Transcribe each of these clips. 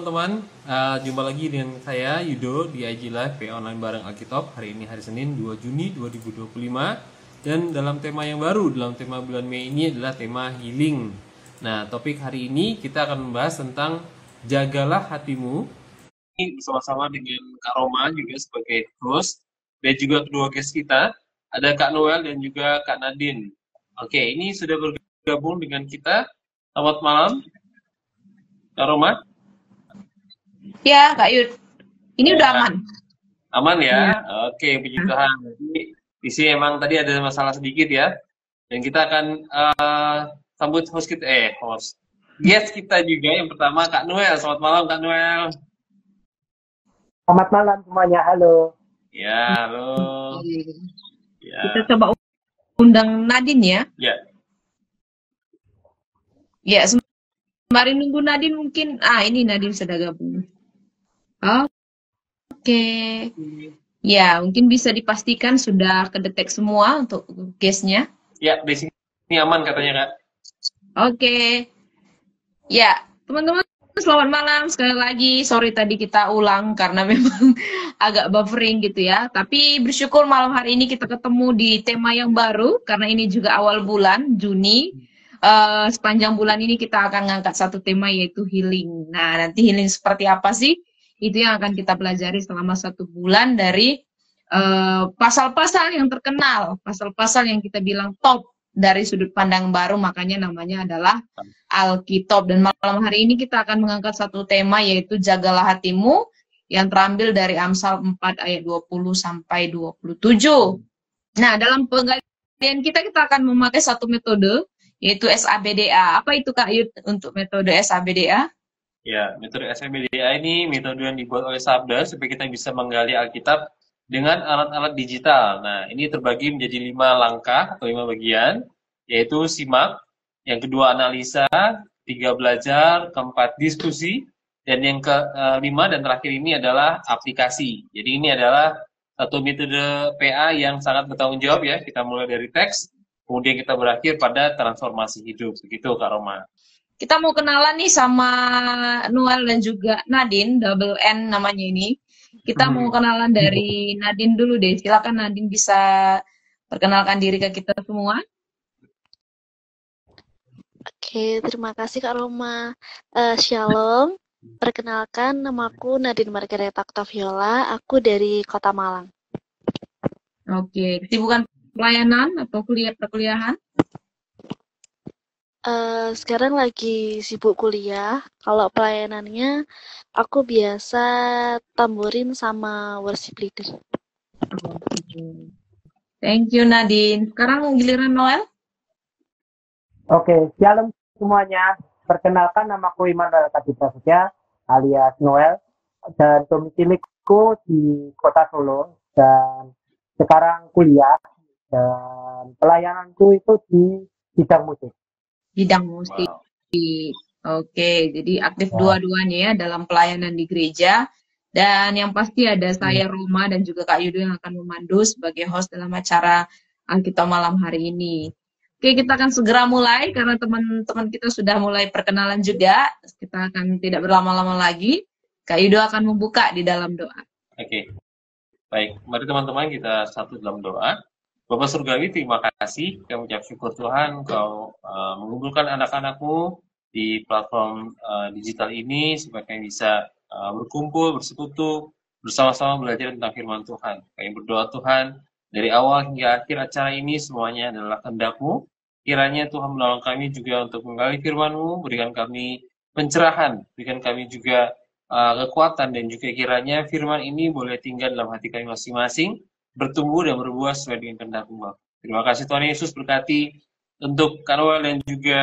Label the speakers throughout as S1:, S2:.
S1: teman-teman. Jumpa lagi dengan saya Yudo di IG Live PA Online bareng Alkitab. Hari ini hari Senin 2 Juni 2025. Dan dalam tema yang baru, dalam tema bulan Mei ini adalah tema healing. Nah, topik hari ini kita akan membahas tentang jagalah hatimu. Ini bersama-sama dengan Kak Roma juga sebagai host. Dan juga kedua guest kita, ada Kak Noel dan juga Kak Nadine. Oke, ini sudah bergabung dengan kita. Selamat malam, Kak Roma.
S2: Ya, Kak Yud. Ini udah aman.
S1: Aman ya? Oke, puji Tuhan. Jadi, di sini emang tadi ada masalah sedikit ya. Dan kita akan sambut host kita, guest kita juga. Yang pertama, Kak Noel. Selamat malam, Kak Noel.
S3: Selamat malam semuanya, halo.
S1: Ya, halo. Ya.
S2: Kita coba undang Nadine ya.
S1: Ya.
S2: Ya, sembari nunggu Nadine mungkin. Ini Nadine sudah gabung. Oke. Ya, mungkin bisa dipastikan sudah kedetek semua untuk guest-nya.
S1: Ya, di sini aman katanya, Kak.
S2: Oke. Ya, teman-teman selamat malam sekali lagi. Sorry tadi kita ulang karena memang agak buffering gitu ya. Tapi bersyukur malam hari ini kita ketemu di tema yang baru karena ini juga awal bulan Juni. Sepanjang bulan ini kita akan ngangkat satu tema yaitu healing. Nah, nanti healing seperti apa sih? Itu yang akan kita pelajari selama 1 bulan dari pasal-pasal yang terkenal, pasal-pasal yang kita bilang top dari sudut pandang baru, makanya namanya adalah Alkitab. Dan malam hari ini kita akan mengangkat satu tema yaitu jagalah hatimu yang terambil dari Amsal 4 ayat 20 sampai 27. Nah, dalam penggalian kita akan memakai satu metode yaitu SABDA. Apa itu Kak Yud untuk metode SABDA?
S1: Ya, metode SABDA ini metode yang dibuat oleh Sabda supaya kita bisa menggali Alkitab dengan alat-alat digital. Nah, ini terbagi menjadi 5 langkah atau 5 bagian, yaitu simak, yang kedua analisa, 3 belajar, keempat diskusi, dan yang kelima dan terakhir ini adalah aplikasi. Jadi ini adalah satu metode PA yang sangat bertanggung jawab ya. Kita mulai dari teks, kemudian kita berakhir pada transformasi hidup. Begitu Kak Roma.
S2: Kita mau kenalan nih sama Noel dan juga Nadine, double N namanya ini. Kita mau kenalan dari Nadine dulu deh. Silakan Nadine bisa perkenalkan diri ke kita semua.
S4: Oke, terima kasih Kak Roma. Shalom, perkenalkan namaku Nadine Margareta Octaviola, aku dari Kota Malang.
S2: Oke, kesibukan pelayanan atau perkuliahan?
S4: Sekarang lagi sibuk kuliah. Kalau pelayanannya, aku biasa tamburin sama worship leader.
S2: Thank you Nadine. Sekarang giliran Noel.
S3: Oke, shalom semuanya. Perkenalkan namaku Immanuel Kadipra alias Noel dan domisiliku di Kota Solo dan sekarang kuliah dan pelayananku itu di bidang musik.
S2: Bidang musik. Wow. Oke, jadi aktif dua-duanya ya dalam pelayanan di gereja. Dan yang pasti ada saya Roma dan juga Kak Yudo yang akan memandu sebagai host dalam acara Alkitab malam hari ini. Oke, kita akan segera mulai karena teman-teman kita sudah mulai perkenalan juga. Kita akan tidak berlama-lama lagi. Kak Yudo akan membuka di dalam doa.
S1: Oke. Baik, mari teman-teman kita satu dalam doa. Bapak Surgawi, terima kasih. Kami ucap syukur Tuhan, Kau mengumpulkan anak-anakmu di platform digital ini supaya kami bisa berkumpul, bersekutu, bersama-sama belajar tentang firman Tuhan. Kami berdoa Tuhan, dari awal hingga akhir acara ini semuanya adalah kehendak-Mu. Kiranya Tuhan menolong kami juga untuk menggali firman-Mu, berikan kami pencerahan, berikan kami juga kekuatan, dan juga kiranya firman ini boleh tinggal dalam hati kami masing-masing, bertumbuh dan berbuah sesuai dengan kehendak-Mu. Terima kasih Tuhan Yesus, berkati untuk Kak Noel dan juga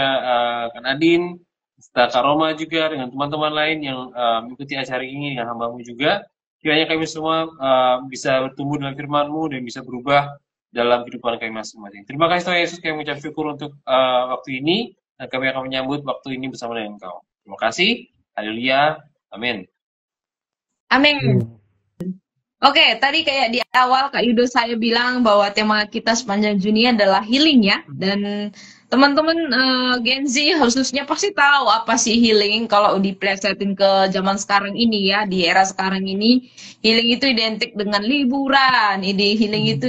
S1: Kak Nadine, serta Kak Roma juga dengan teman-teman lain yang mengikuti acara ini dengan hamba-Mu juga. Kiranya kami semua bisa bertumbuh dengan firman-Mu dan bisa berubah dalam kehidupan kami masing-masing. Terima kasih Tuhan Yesus, kami mengucap syukur untuk waktu ini dan kami akan menyambut waktu ini bersama dengan Engkau. Terima kasih. Haleluya. Amin.
S2: Amin. Oke, tadi kayak di awal Kak Yudo saya bilang bahwa tema kita sepanjang Juni adalah healing ya. Dan teman-teman Gen Z khususnya pasti tahu apa sih healing kalau diplesetin ke zaman sekarang ini ya, di era sekarang ini healing itu identik dengan liburan, healing itu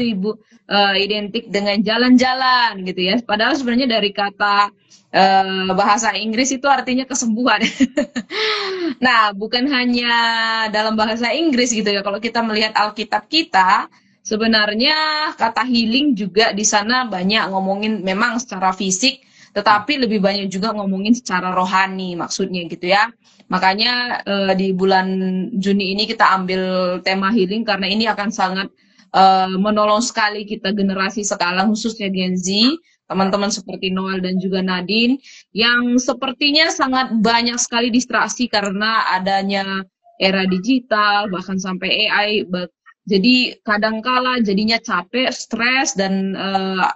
S2: identik dengan jalan-jalan gitu ya. Padahal sebenarnya dari kata bahasa Inggris itu artinya kesembuhan. Nah, bukan hanya dalam bahasa Inggris gitu ya. Kalau kita melihat Alkitab kita, sebenarnya kata healing juga di sana banyak ngomongin memang secara fisik, tetapi lebih banyak juga ngomongin secara rohani maksudnya gitu ya. Makanya di bulan Juni ini kita ambil tema healing karena ini akan sangat menolong sekali kita generasi sekarang khususnya Gen Z, teman-teman seperti Noel dan juga Nadine yang sepertinya sangat banyak sekali distraksi karena adanya era digital bahkan sampai AI. Jadi kadangkala jadinya capek, stres, dan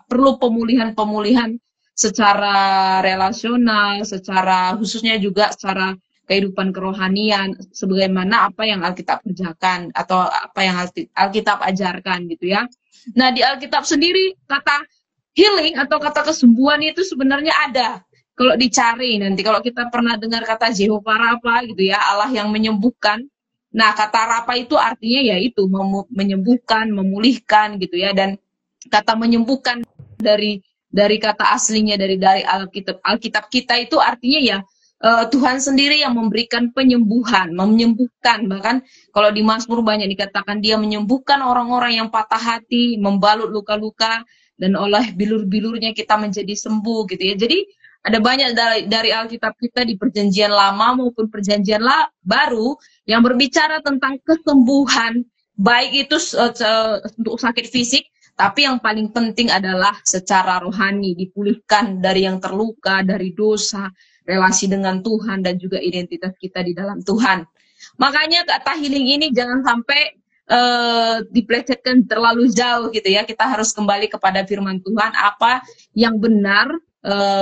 S2: perlu pemulihan-pemulihan secara relasional, secara khususnya juga secara kehidupan kerohanian, sebagaimana apa yang Alkitab kerjakan atau apa yang Alkitab ajarkan gitu ya. Nah di Alkitab sendiri kata healing atau kata kesembuhan itu sebenarnya ada. Kalau dicari nanti, kalau kita pernah dengar kata Jehovah Rafa gitu ya, Allah yang menyembuhkan. Nah, kata Rapa itu artinya yaitu menyembuhkan, memulihkan gitu ya. Dan kata menyembuhkan dari kata aslinya dari Alkitab kita itu artinya ya Tuhan sendiri yang memberikan penyembuhan, menyembuhkan. Bahkan kalau di Mazmur banyak dikatakan dia menyembuhkan orang-orang yang patah hati, membalut luka-luka, dan oleh bilur-bilurnya kita menjadi sembuh gitu ya. Jadi ada banyak dari Alkitab kita di perjanjian lama maupun perjanjian baru yang berbicara tentang kesembuhan, baik itu untuk sakit fisik, tapi yang paling penting adalah secara rohani, dipulihkan dari yang terluka, dari dosa, relasi dengan Tuhan, dan juga identitas kita di dalam Tuhan. Makanya kata healing ini jangan sampai diplesetkan terlalu jauh gitu ya. Kita harus kembali kepada firman Tuhan, apa yang benar,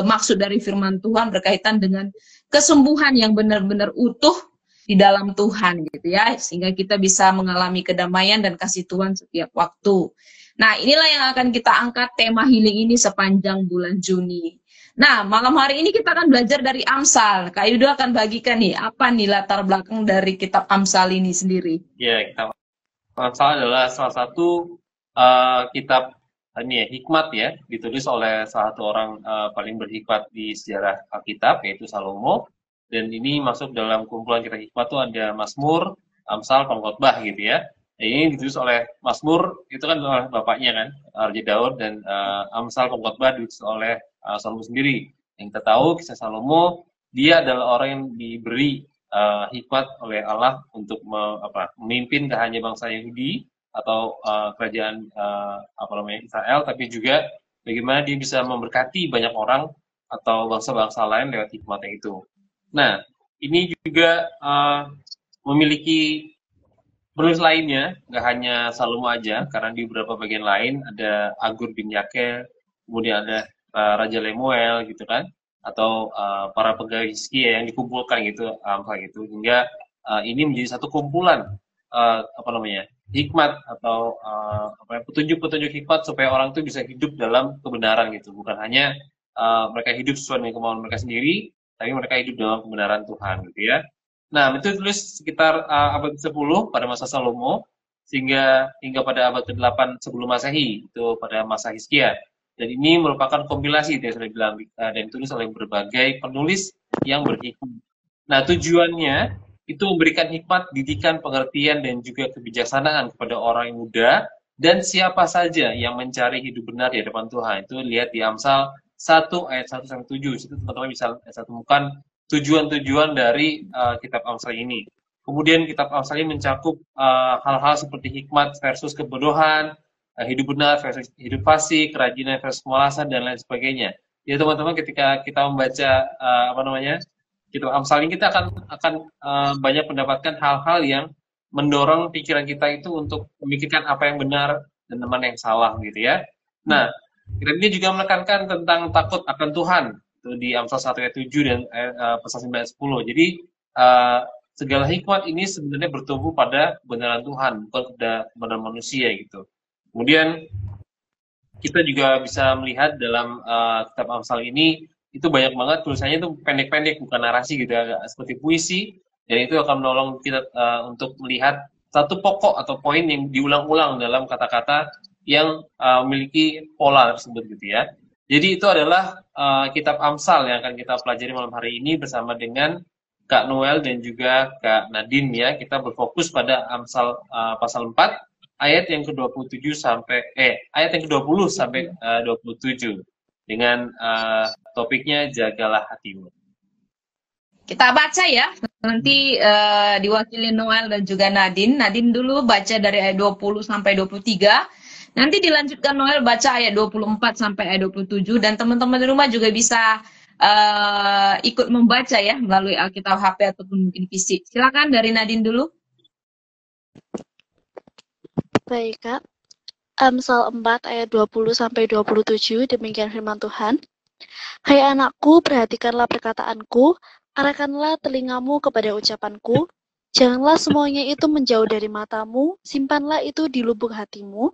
S2: maksud dari firman Tuhan berkaitan dengan kesembuhan yang benar-benar utuh di dalam Tuhan gitu ya, sehingga kita bisa mengalami kedamaian dan kasih Tuhan setiap waktu. Nah, inilah yang akan kita angkat tema healing ini sepanjang bulan Juni. Nah, malam hari ini kita akan belajar dari Amsal. Kak Yudo akan bagikan nih, apa nih latar belakang dari kitab Amsal ini sendiri?
S1: Ya, kitab Amsal adalah salah satu kitab ini ya, hikmat ya, ditulis oleh salah satu orang paling berhikmat di sejarah Alkitab, yaitu Salomo. Dan ini masuk dalam kumpulan kitab hikmat tuh ada Mazmur, Amsal, Pengkhotbah gitu ya. Nah, ini ditulis oleh Mazmur, itu kan oleh bapaknya kan, Raja Daud, dan Amsal, Pengkhotbah ditulis oleh Salomo sendiri. Yang kita tahu kisah Salomo, dia adalah orang yang diberi hikmat oleh Allah untuk memimpin tak hanya bangsa Yahudi atau kerajaan Israel, tapi juga bagaimana dia bisa memberkati banyak orang atau bangsa-bangsa lain lewat hikmatnya itu. Nah, ini juga memiliki penulis lainnya, nggak hanya Salomo aja, karena di beberapa bagian lain ada Agur bin Yakel, kemudian ada Raja Lemuel gitu kan, atau para pegawai Hizkia yang dikumpulkan gitu, hingga ini menjadi satu kumpulan hikmat atau petunjuk-petunjuk hikmat supaya orang itu bisa hidup dalam kebenaran gitu, bukan hanya mereka hidup sesuai dengan kemauan mereka sendiri, tapi mereka hidup dalam kebenaran Tuhan gitu ya. Nah, itu tulis sekitar abad ke-10 pada masa Salomo, hingga pada abad ke-8 sebelum Masehi, itu pada masa Hizkia. Dan ini merupakan kompilasi yang sudah bilang, dan ditulis oleh berbagai penulis yang berhikmat. Nah, tujuannya itu memberikan hikmat, didikan, pengertian, dan juga kebijaksanaan kepada orang yang muda, dan siapa saja yang mencari hidup benar di hadapan Tuhan. Itu lihat di Amsal 1 ayat 1-7. Situ teman-teman bisa temukan tujuan-tujuan dari kitab Amsal ini. Kemudian kitab Amsal ini mencakup hal-hal seperti hikmat versus kebodohan, hidup benar versus hidup fasik, kerajinan versus kemalasan, dan lain sebagainya. Ya teman-teman, ketika kita membaca kitab Amsal ini, kita akan banyak mendapatkan hal-hal yang mendorong pikiran kita itu untuk memikirkan apa yang benar dan mana yang salah gitu ya. Nah, kitab ini juga menekankan tentang takut akan Tuhan di Amsal 1 ayat 7 dan pasal 9 ayat 10. Jadi segala hikmat ini sebenarnya bertumbuh pada kebenaran Tuhan, bukan pada kebenaran manusia gitu. Kemudian kita juga bisa melihat dalam kitab Amsal ini itu banyak banget tulisannya itu pendek-pendek, bukan narasi gitu ya, agak seperti puisi, dan itu akan menolong kita untuk melihat satu pokok atau poin yang diulang-ulang dalam kata-kata yang memiliki pola tersebut gitu ya. Jadi itu adalah kitab Amsal yang akan kita pelajari malam hari ini bersama dengan Kak Noel dan juga Kak Nadine ya. Kita berfokus pada Amsal pasal 4 ayat yang ke-27 sampai ayat yang ke-20 sampai 27 dengan topiknya jagalah hatimu.
S2: Kita baca ya, nanti diwakili Noel dan juga Nadine. Nadine dulu baca dari ayat 20 sampai 23. Nanti dilanjutkan Noel baca ayat 24 sampai ayat 27. Dan teman-teman di rumah juga bisa ikut membaca ya melalui Alkitab HP ataupun mungkin fisik. Silakan dari Nadine dulu.
S4: Baik, Kak. Amsal 4 ayat 20 sampai 27, demikian firman Tuhan. Hai anakku, perhatikanlah perkataanku, arahkanlah telingamu kepada ucapanku. Janganlah semuanya itu menjauh dari matamu, simpanlah itu di lubuk hatimu.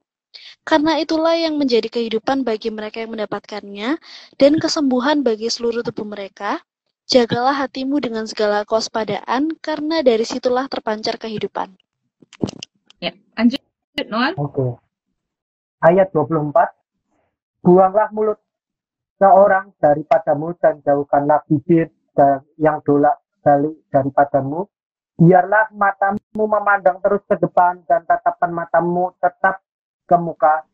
S4: Karena itulah yang menjadi kehidupan bagi mereka yang mendapatkannya, dan kesembuhan bagi seluruh tubuh mereka. Jagalah hatimu dengan segala kewaspadaan, karena dari situlah terpancar kehidupan.
S2: Ya, lanjut Noel.
S3: Oke. Ayat 24. Buanglah mulut seorang daripadamu dan jauhkanlah bibir yang dolak-balik daripadamu. Biarlah matamu memandang terus ke depan dan tatapan matamu tetap ke muka.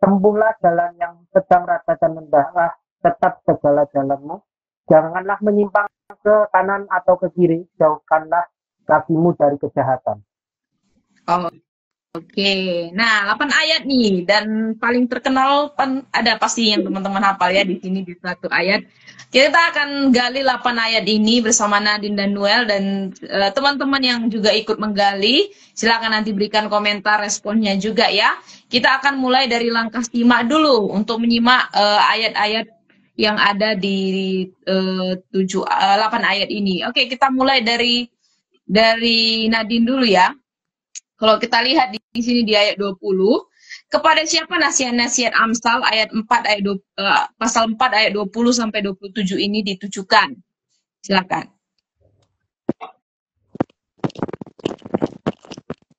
S3: Tempuhlah jalan yang sedang rata dan hendaklah tetap segala jalanmu. Janganlah menyimpang ke kanan atau ke kiri. Jauhkanlah kakimu dari kejahatan.
S2: Oh, oke. Nah, 8 ayat nih, dan paling terkenal ada pasti yang teman-teman hafal ya di sini di satu ayat. Kita akan gali 8 ayat ini bersama Nadine dan Noel, dan teman-teman yang juga ikut menggali, silakan nanti berikan komentar responnya juga ya. Kita akan mulai dari langkah simak dulu untuk menyimak ayat-ayat yang ada di 8 ayat ini. Oke, kita mulai dari Nadine dulu ya. Kalau kita lihat di sini di ayat 20, kepada siapa nasihat-nasihat Amsal ayat 4 ayat pasal 4 ayat 20 sampai 27 ini ditujukan? Silakan.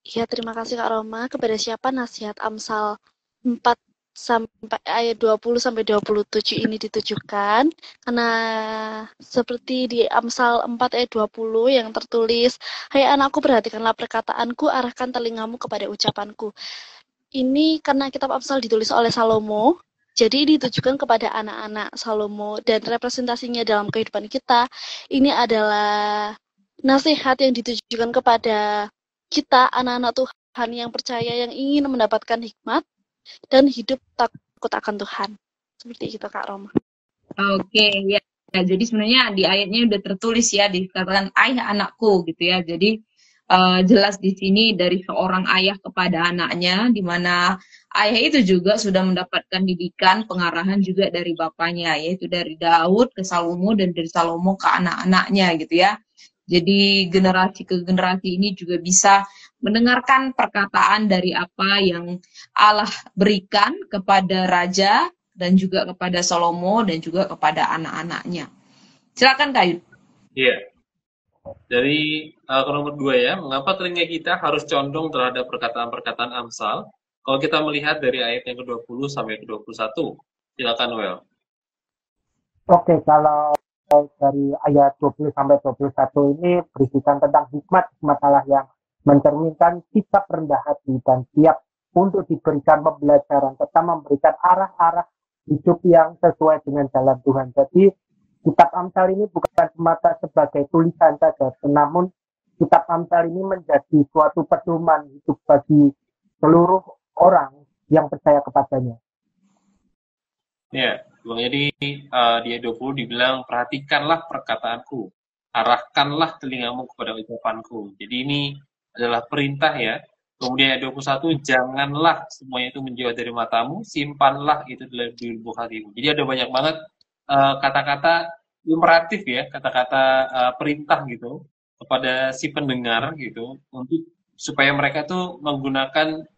S4: Ya, terima kasih Kak Roma. Kepada siapa nasihat Amsal 4 sampai ayat 20 sampai 27 ini ditujukan? Karena seperti di Amsal 4 ayat 20 yang tertulis, hai anakku, perhatikanlah perkataanku, arahkan telingamu kepada ucapanku. Ini karena kitab Amsal ditulis oleh Salomo, jadi ditujukan kepada anak-anak Salomo, dan representasinya dalam kehidupan kita, ini adalah nasihat yang ditujukan kepada kita, anak-anak Tuhan yang percaya, yang ingin mendapatkan hikmat dan hidup takut akan Tuhan. Seperti itu Kak Roma.
S2: Oke, ya. Jadi sebenarnya di ayatnya udah tertulis ya, dikatakan ayah anakku gitu ya. Jadi jelas di sini dari seorang ayah kepada anaknya, di mana ayah itu juga sudah mendapatkan didikan, pengarahan juga dari bapaknya, yaitu dari Daud ke Salomo dan dari Salomo ke anak-anaknya gitu ya. Jadi generasi ke generasi ini juga bisa mendengarkan perkataan dari apa yang Allah berikan kepada raja dan juga kepada Salomo dan juga kepada anak-anaknya. Silakan Kak Yud.
S1: Iya. Dari nomor 2 ya, mengapa telinga kita harus condong terhadap perkataan-perkataan Amsal? Kalau kita melihat dari ayat yang ke-20 sampai ke-21, silakan Noel.
S3: Oke, kalau dari ayat 20 sampai 21 ini berisikan tentang hikmat Allah yang mencerminkan sikap rendah hati dan siap untuk diberikan pembelajaran serta memberikan arah-arah hidup yang sesuai dengan jalan Tuhan. Jadi kitab Amsal ini bukan semata sebagai tulisan saja, namun kitab Amsal ini menjadi suatu pedoman hidup bagi seluruh orang yang percaya kepadanya.
S1: Ya, jadi di ayat 20 dibilang, perhatikanlah perkataanku, arahkanlah telingamu kepada ucapanku. Jadi ini adalah perintah ya. Kemudian ayat 21, janganlah semuanya itu menjauh dari matamu, simpanlah itu di lubuk hatimu. Jadi ada banyak banget kata-kata imperatif ya, kata-kata perintah gitu kepada si pendengar gitu, untuk supaya mereka tuh menggunakan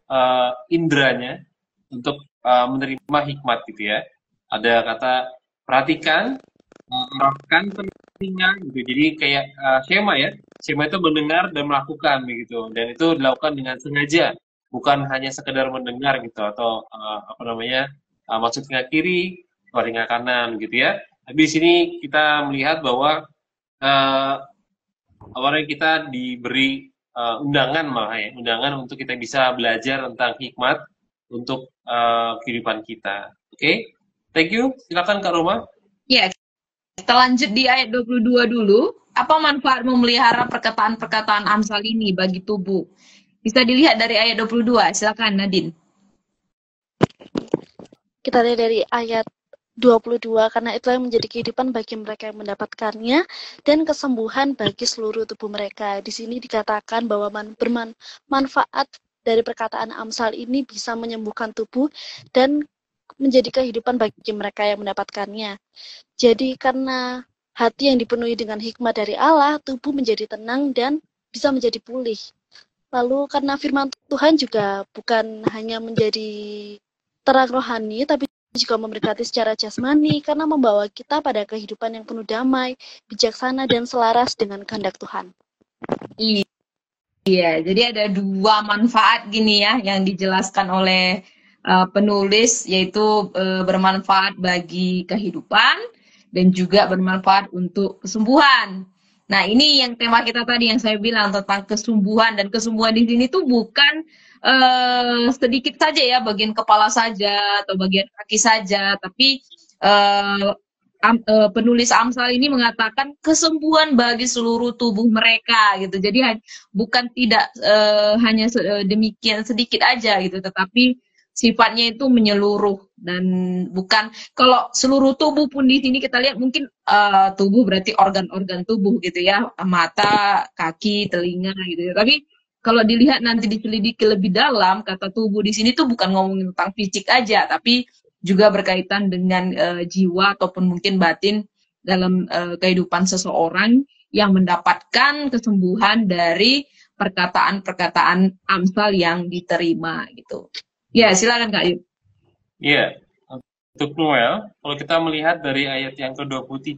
S1: indranya untuk menerima hikmat gitu ya. Ada kata perhatikan, arahkan telinga gitu. Jadi kayak skema ya. Skema itu mendengar dan melakukan begitu. Dan itu dilakukan dengan sengaja, bukan hanya sekedar mendengar gitu atau apa namanya masuk telinga kiri, keluar telinga kanan gitu ya. Tapi di sini kita melihat bahwa uh, awalnya kita diberi undangan malah ya, undangan untuk kita bisa belajar tentang hikmat untuk kehidupan kita. Oke, thank you. Silakan Kak Roma.
S2: Ya, kita lanjut di ayat 22 dulu. Apa manfaat memelihara perkataan-perkataan Amsal ini bagi tubuh? Bisa dilihat dari ayat 22. Silakan Nadine.
S4: Kita lihat dari ayat 22, karena itulah yang menjadi kehidupan bagi mereka yang mendapatkannya dan kesembuhan bagi seluruh tubuh mereka. Di sini dikatakan bahwa manfaat dari perkataan Amsal ini bisa menyembuhkan tubuh dan menjadi kehidupan bagi mereka yang mendapatkannya. Jadi karena hati yang dipenuhi dengan hikmat dari Allah, tubuh menjadi tenang dan bisa menjadi pulih. Lalu karena firman Tuhan juga bukan hanya menjadi terang rohani, tapi juga memberkati secara jasmani karena membawa kita pada kehidupan yang penuh damai, bijaksana, dan selaras dengan kehendak Tuhan.
S2: Iya, jadi ada dua manfaat gini ya yang dijelaskan oleh penulis, yaitu bermanfaat bagi kehidupan dan juga bermanfaat untuk kesembuhan. Nah, ini yang tema kita tadi yang saya bilang tentang kesembuhan, dan kesembuhan di sini tuh bukan sedikit saja ya, bagian kepala saja atau bagian kaki saja, tapi penulis Amsal ini mengatakan kesembuhan bagi seluruh tubuh mereka gitu. Jadi bukan tidak hanya demikian sedikit aja gitu, tetapi sifatnya itu menyeluruh dan bukan kalau seluruh tubuh pun di sini kita lihat mungkin tubuh berarti organ-organ tubuh gitu ya, mata, kaki, telinga gitu ya. Tapi kalau dilihat nanti diselidiki lebih dalam, kata tubuh di sini tuh bukan ngomongin tentang fisik aja, tapi juga berkaitan dengan jiwa ataupun mungkin batin dalam kehidupan seseorang yang mendapatkan kesembuhan dari perkataan-perkataan Amsal yang diterima gitu. Ya, silakan Kak Yud.
S1: Iya, untuk Noel, kalau kita melihat dari ayat yang ke-23,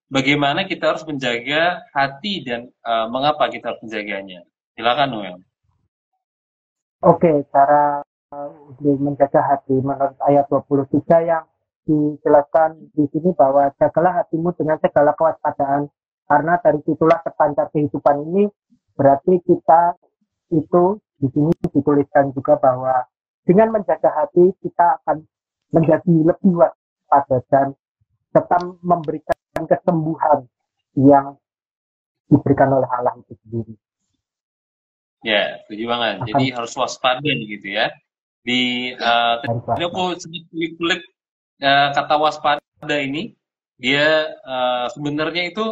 S1: bagaimana kita harus menjaga hati dan mengapa kita harus menjaganya. Silakan Noel.
S3: Oke, cara untuk menjaga hati menurut ayat 23 yang dijelaskan di sini bahwa jagalah hatimu dengan segala kewaspadaan karena dari situlah terpancar kehidupan ini. Berarti kita itu di sini dituliskan juga bahwa dengan menjaga hati kita akan menjadi lebih waspada dan tetap memberikan kesembuhan yang diberikan oleh Allah itu sendiri.
S1: Ya, setuju banget. Jadi harus waspada gitu ya. Di tadi aku sedikit kulik kata waspada ini, dia sebenarnya itu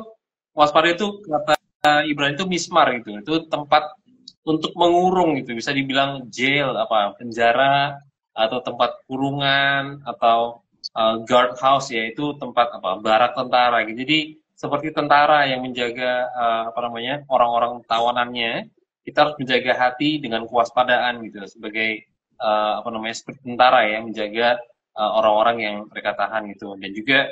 S1: waspada itu kata Ibrani itu mismar gitu. Itu tempat untuk mengurung gitu. Bisa dibilang jail, penjara atau tempat kurungan atau guard house, yaitu tempat barak tentara gitu. Jadi seperti tentara yang menjaga orang-orang tawanannya. Kita harus menjaga hati dengan kewaspadaan gitu sebagai seperti tentara ya, menjaga orang-orang yang mereka tahan gitu. Dan juga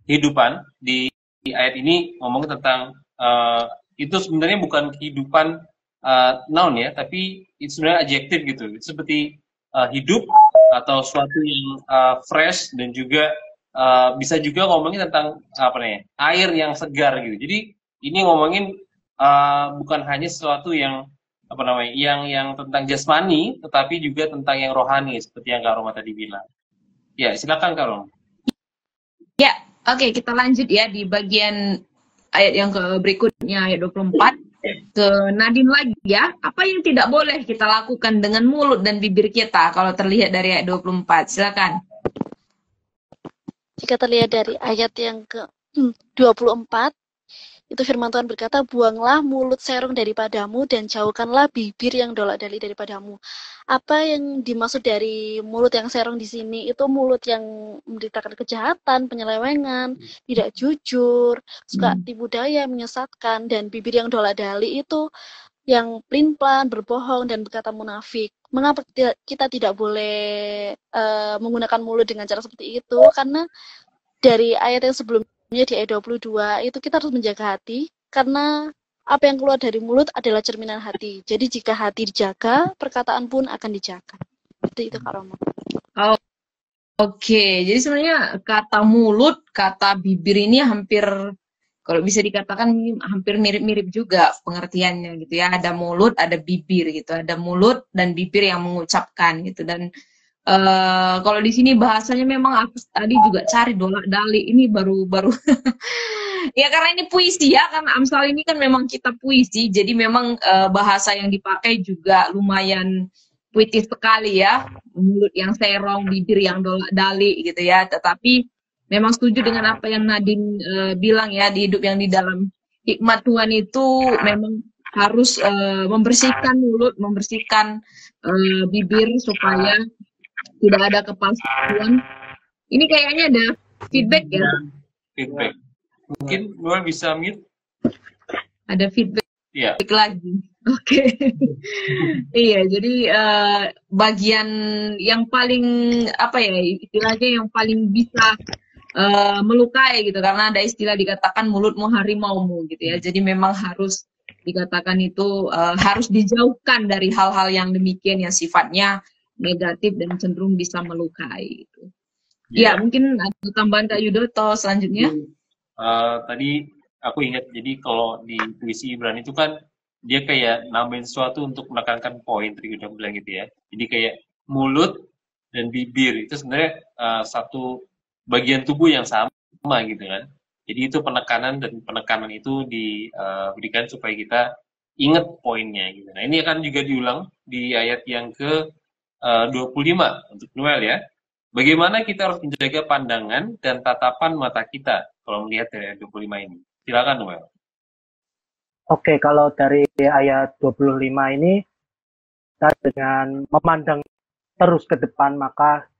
S1: kehidupan di ayat ini ngomong tentang itu sebenarnya bukan kehidupan noun ya, tapi itu sebenarnya adjektif gitu. Itu seperti hidup atau suatu yang fresh, dan juga bisa juga ngomongin tentang air yang segar gitu. Jadi ini ngomongin bukan hanya sesuatu yang yang tentang jasmani, tetapi juga tentang yang rohani seperti yang Kak Roma tadi bilang. Ya, silakan Kak Roma.
S2: Ya, oke, kita lanjut ya di bagian ayat yang berikutnya, ayat 24. Ke Nadine lagi ya. Apa yang tidak boleh kita lakukan dengan mulut dan bibir kita kalau terlihat dari ayat 24? Silakan.
S4: Jika terlihat dari ayat yang ke-24, itu firman Tuhan berkata, buanglah mulut serong daripadamu dan jauhkanlah bibir yang dolak-dalik daripadamu. Apa yang dimaksud dari mulut yang serong di sini? Itu mulut yang memberitakan kejahatan, penyelewengan, tidak jujur, suka tipu daya, menyesatkan, dan bibir yang dolak-dalik itu yang pelin-pelan, berbohong, dan berkata munafik. Mengapa kita tidak boleh menggunakan mulut dengan cara seperti itu? Karena dari ayat yang sebelumnya di ayat 22 itu kita harus menjaga hati, karena apa yang keluar dari mulut adalah cerminan hati. Jadi jika hati dijaga, perkataan pun akan dijaga. Itu Kak Roma.
S2: Oh, oke. Jadi sebenarnya kata mulut, kata bibir ini hampir, kalau bisa dikatakan hampir mirip-mirip juga pengertiannya gitu ya. Ada mulut, ada bibir gitu. Ada mulut dan bibir yang mengucapkan gitu. Dan kalau di sini bahasanya memang aku tadi juga cari dolak-dalik ini baru ya karena ini puisi ya, karena Amsal ini kan memang kitab puisi, jadi memang bahasa yang dipakai juga lumayan puitis sekali ya, mulut yang serong, bibir yang dolak-dalik gitu ya. Tetapi memang setuju dengan apa yang Nadine bilang ya, di hidup yang di dalam hikmat Tuhan itu memang harus membersihkan mulut, membersihkan bibir supaya tidak ada kepalsuan. Ini kayaknya ada feedback ya?
S1: Feedback. Mungkin Noel bisa mute?
S2: Ada feedback
S1: Iya.
S2: lagi. Oke. Iya, jadi bagian yang paling apa ya istilahnya yang paling bisa melukai gitu, karena ada istilah dikatakan mulutmu harimaumu gitu ya. Jadi memang harus dikatakan itu harus dijauhkan dari hal-hal yang demikian yang sifatnya negatif dan cenderung bisa melukai gitu. Ya, mungkin ada tambahan Kak Yudoto selanjutnya.
S1: Tadi aku ingat, jadi kalau di puisi Ibrani itu kan dia kayak nambahin sesuatu untuk menekankan poin, tadi udah bilang gitu ya. Jadi kayak mulut dan bibir itu sebenarnya satu bagian tubuh yang sama gitu kan. Jadi itu penekanan, dan penekanan itu diberikan supaya kita ingat poinnya gitu. Nah ini akan juga diulang di ayat yang ke 25 untuk Noel ya. Bagaimana kita harus menjaga pandangan dan tatapan mata kita kalau melihat dari ayat 25 ini. Silakan Noel.
S3: Oke, kalau dari ayat 25 ini, dengan memandang terus ke depan, maka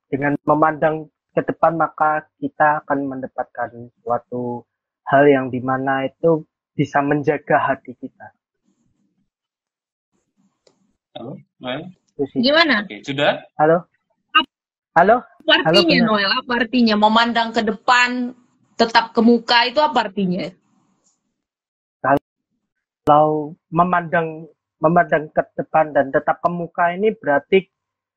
S3: dengan memandang ke depan maka kita akan mendapatkan suatu hal yang dimana itu bisa menjaga hati kita.
S1: Halo, Noel?
S2: Gimana?
S1: Oke, sudah?
S3: Halo? Halo?
S2: Apa artinya Noel? Apa artinya memandang ke depan, tetap ke muka, itu apa artinya?
S3: Kalau memandang ke depan dan tetap ke muka ini berarti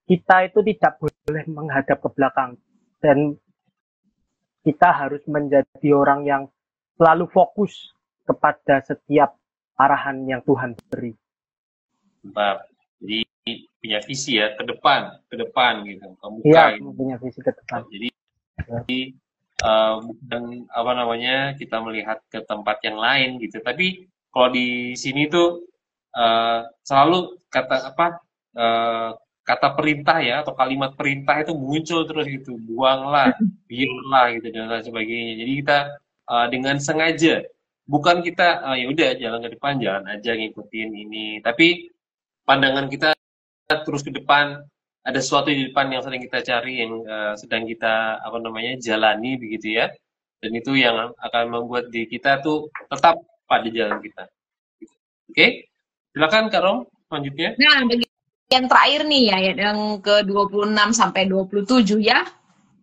S3: kita itu tidak boleh menghadap ke belakang, dan kita harus menjadi orang yang selalu fokus kepada setiap arahan yang Tuhan beri.
S1: Mantap. Jadi punya visi ya, ke depan gitu, ke muka.
S3: Iya,
S1: gitu.
S3: punya visi ke depan.
S1: Jadi bukan apa namanya kita melihat ke tempat yang lain gitu, tapi kalau di sini tuh selalu kata perintah ya, atau kalimat perintah itu muncul terus gitu, buanglah, biarlah gitu dan lain sebagainya. Jadi kita dengan sengaja, bukan kita ya udah jalan ke depan, jalan aja ngikutin ini, tapi pandangan kita terus ke depan, ada sesuatu di depan yang sering kita cari, yang sedang kita jalani begitu ya, dan itu yang akan membuat diri kita tuh tetap pada jalan kita. Oke, silakan Kak Rom selanjutnya.
S2: Nah, bagian terakhir nih ya, yang ke 26 sampai 27 ya.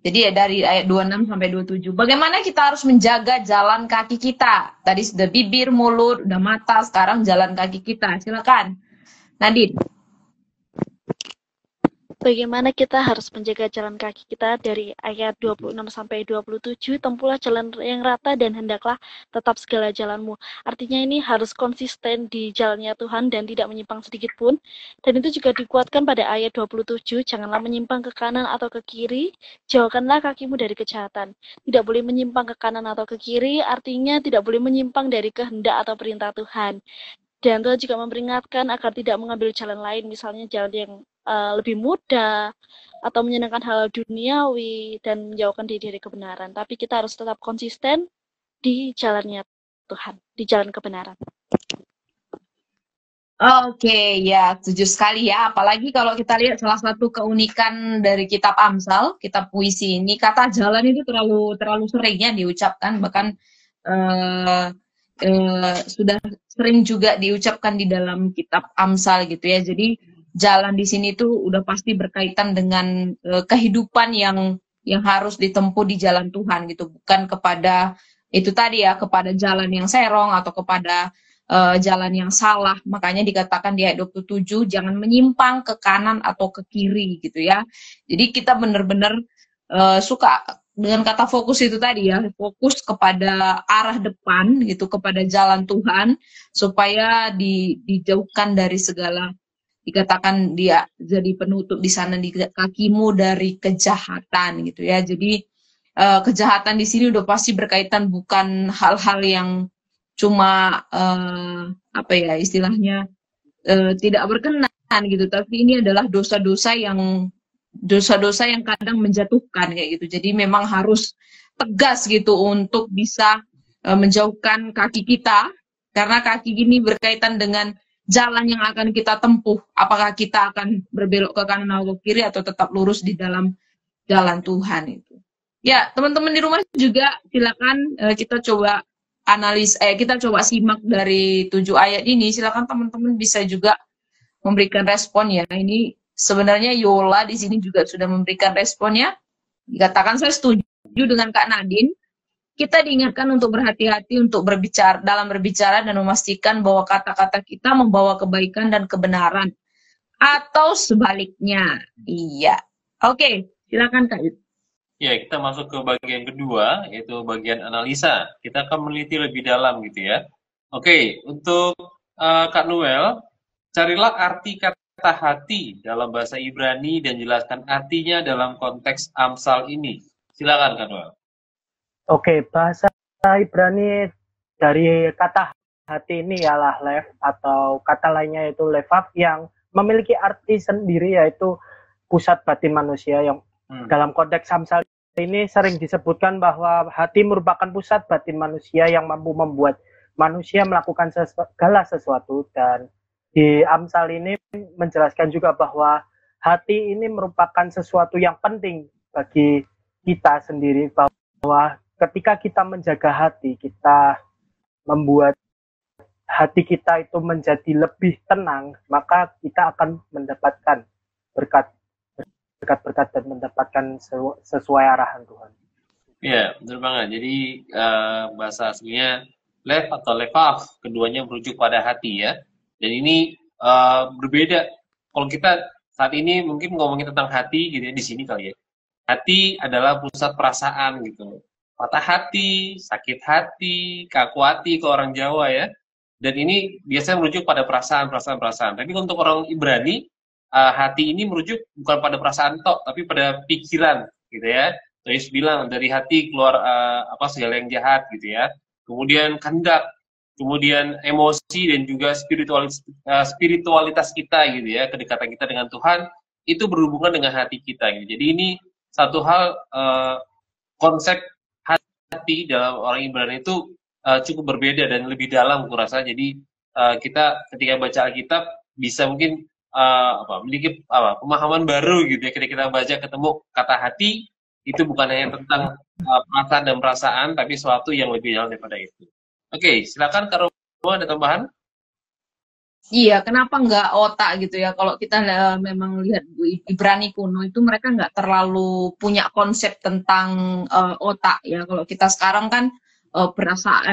S2: Jadi ya dari ayat 26 sampai 27. Bagaimana kita harus menjaga jalan kaki kita? Tadi sudah bibir, mulut, udah mata, sekarang jalan kaki kita. Silakan, Nadine.
S4: Bagaimana kita harus menjaga jalan kaki kita dari ayat 26 sampai 27, tempuhlah jalan yang rata dan hendaklah tetap segala jalanmu. Artinya ini harus konsisten di jalannya Tuhan dan tidak menyimpang sedikit pun. Dan itu juga dikuatkan pada ayat 27, janganlah menyimpang ke kanan atau ke kiri, jauhkanlah kakimu dari kejahatan. Tidak boleh menyimpang ke kanan atau ke kiri, artinya tidak boleh menyimpang dari kehendak atau perintah Tuhan. Dan Tuhan juga memperingatkan agar tidak mengambil jalan lain, misalnya jalan yang lebih mudah atau menyenangkan hal duniawi dan menjauhkan diri dari kebenaran. Tapi kita harus tetap konsisten di jalannya Tuhan, di jalan kebenaran.
S2: Oke, ya setuju sekali ya. Apalagi kalau kita lihat salah satu keunikan dari kitab Amsal, kitab puisi ini, kata jalan itu terlalu sering ya diucapkan, bahkan sudah sering juga diucapkan di dalam kitab Amsal gitu ya. Jadi jalan di sini tuh udah pasti berkaitan dengan kehidupan yang harus ditempuh di jalan Tuhan gitu, bukan kepada itu tadi ya, kepada jalan yang serong atau kepada jalan yang salah. Makanya dikatakan di ayat 27, jangan menyimpang ke kanan atau ke kiri gitu ya. Jadi kita benar-benar suka dengan kata fokus itu tadi ya, fokus kepada arah depan gitu, kepada jalan Tuhan, supaya dijauhkan dari segala, dikatakan dia jadi penutup di sana di kakimu dari kejahatan gitu ya. Jadi kejahatan di sini udah pasti berkaitan bukan hal-hal yang cuma apa ya istilahnya tidak berkenan gitu, tapi ini adalah dosa-dosa yang kadang menjatuhkan kayak gitu. Jadi memang harus tegas gitu untuk bisa menjauhkan kaki kita, karena kaki ini berkaitan dengan jalan yang akan kita tempuh. Apakah kita akan berbelok ke kanan atau kiri atau tetap lurus di dalam jalan Tuhan itu. Ya, teman-teman di rumah juga silakan kita coba kita coba simak dari 7 ayat ini. Silakan teman-teman bisa juga memberikan respon ya. Ini sebenarnya Yola di sini juga sudah memberikan responnya. Dikatakan saya setuju dengan Kak Nadine. Kita diingatkan untuk berhati-hati untuk dalam berbicara dan memastikan bahwa kata-kata kita membawa kebaikan dan kebenaran. Atau sebaliknya. Iya. Oke, silakan Kak Yud.
S1: Ya, kita masuk ke bagian kedua, yaitu bagian analisa. Kita akan meneliti lebih dalam gitu ya. Oke, untuk Kak Noel, carilah arti kata hati dalam bahasa Ibrani dan jelaskan artinya dalam konteks Amsal ini. Silakan Kak Noel.
S3: Oke, bahasa Ibrani dari kata hati ini ialah lev, atau kata lainnya yaitu levaf, yang memiliki arti sendiri yaitu pusat batin manusia. Yang dalam konteks Amsal ini sering disebutkan bahwa hati merupakan pusat batin manusia yang mampu membuat manusia melakukan segala sesuatu. Dan di Amsal ini menjelaskan juga bahwa hati ini merupakan sesuatu yang penting bagi kita sendiri, bahwa ketika kita menjaga hati, kita membuat hati kita itu menjadi lebih tenang, maka kita akan mendapatkan berkat-berkat dan mendapatkan sesuai arahan Tuhan.
S1: Iya, benar banget. Jadi bahasa aslinya lev atau levaf, keduanya merujuk pada hati ya. Dan ini berbeda. Kalau kita saat ini mungkin ngomongin tentang hati gitu ya, di sini kali ya. Hati adalah pusat perasaan gitu. Patah hati, sakit hati, kaku hati ke orang Jawa ya. Dan ini biasanya merujuk pada perasaan. Tapi untuk orang Ibrani, hati ini merujuk bukan pada perasaan tok, tapi pada pikiran gitu ya. Terus bilang dari hati keluar segala yang jahat gitu ya. Kemudian kehendak, kemudian emosi dan juga spiritualitas kita gitu ya, kedekatan kita dengan Tuhan itu berhubungan dengan hati kita gitu. Jadi ini satu hal, konsep hati dalam orang Ibrani itu cukup berbeda dan lebih dalam aku rasa. Jadi kita ketika baca Alkitab bisa mungkin memiliki pemahaman baru gitu ya, ketika kita baca ketemu kata hati itu bukan hanya tentang perasaan dan perasaan, tapi sesuatu yang lebih dalam daripada itu. Oke, silakan Kak Roma, ada tambahan?
S2: Iya, kenapa nggak otak gitu ya? Kalau kita memang lihat Ibrani kuno itu mereka nggak terlalu punya konsep tentang otak ya. Kalau kita sekarang kan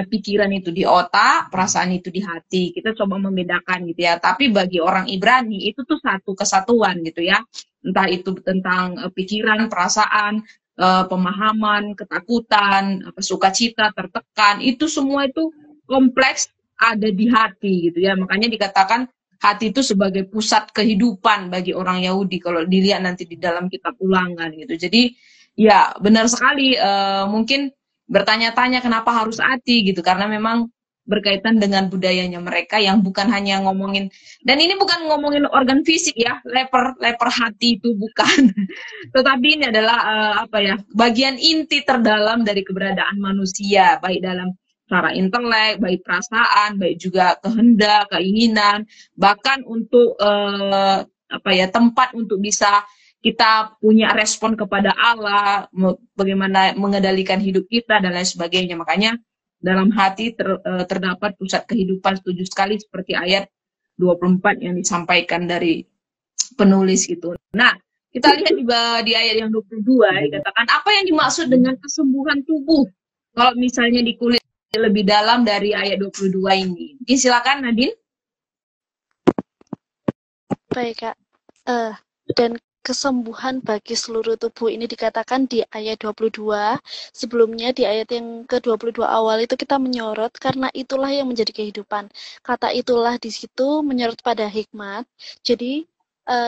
S2: pikiran itu di otak, perasaan itu di hati. Kita coba membedakan gitu ya. Tapi bagi orang Ibrani itu tuh satu kesatuan gitu ya. Entah itu tentang pikiran, perasaan, pemahaman, ketakutan, sukacita, tertekan, itu semua itu kompleks ada di hati gitu ya. Makanya dikatakan hati itu sebagai pusat kehidupan bagi orang Yahudi kalau dilihat nanti di dalam kitab Ulangan gitu. Jadi ya benar sekali, mungkin bertanya-tanya kenapa harus hati gitu, karena memang berkaitan dengan budayanya mereka yang bukan hanya ngomongin, dan ini bukan ngomongin organ fisik ya, leper hati itu bukan, tetapi ini adalah bagian inti terdalam dari keberadaan manusia, baik dalam secara intelek, baik perasaan, baik juga kehendak, keinginan, bahkan untuk tempat untuk bisa kita punya respon kepada Allah, bagaimana mengendalikan hidup kita dan lain sebagainya. Makanya dalam hati terdapat pusat kehidupan, setuju sekali seperti ayat 24 yang disampaikan dari penulis gitu. Nah, kita lihat juga di ayat yang 22 dikatakan apa yang dimaksud dengan kesembuhan tubuh. Kalau misalnya dikulik lebih dalam dari ayat 22 ini. Oke, silakan Nadine.
S4: Baik, Kak. Dan kesembuhan bagi seluruh tubuh ini dikatakan di ayat 22. Sebelumnya di ayat yang ke-22 awal itu kita menyorot karena itulah yang menjadi kehidupan. Kata itulah di situ menyorot pada hikmat. Jadi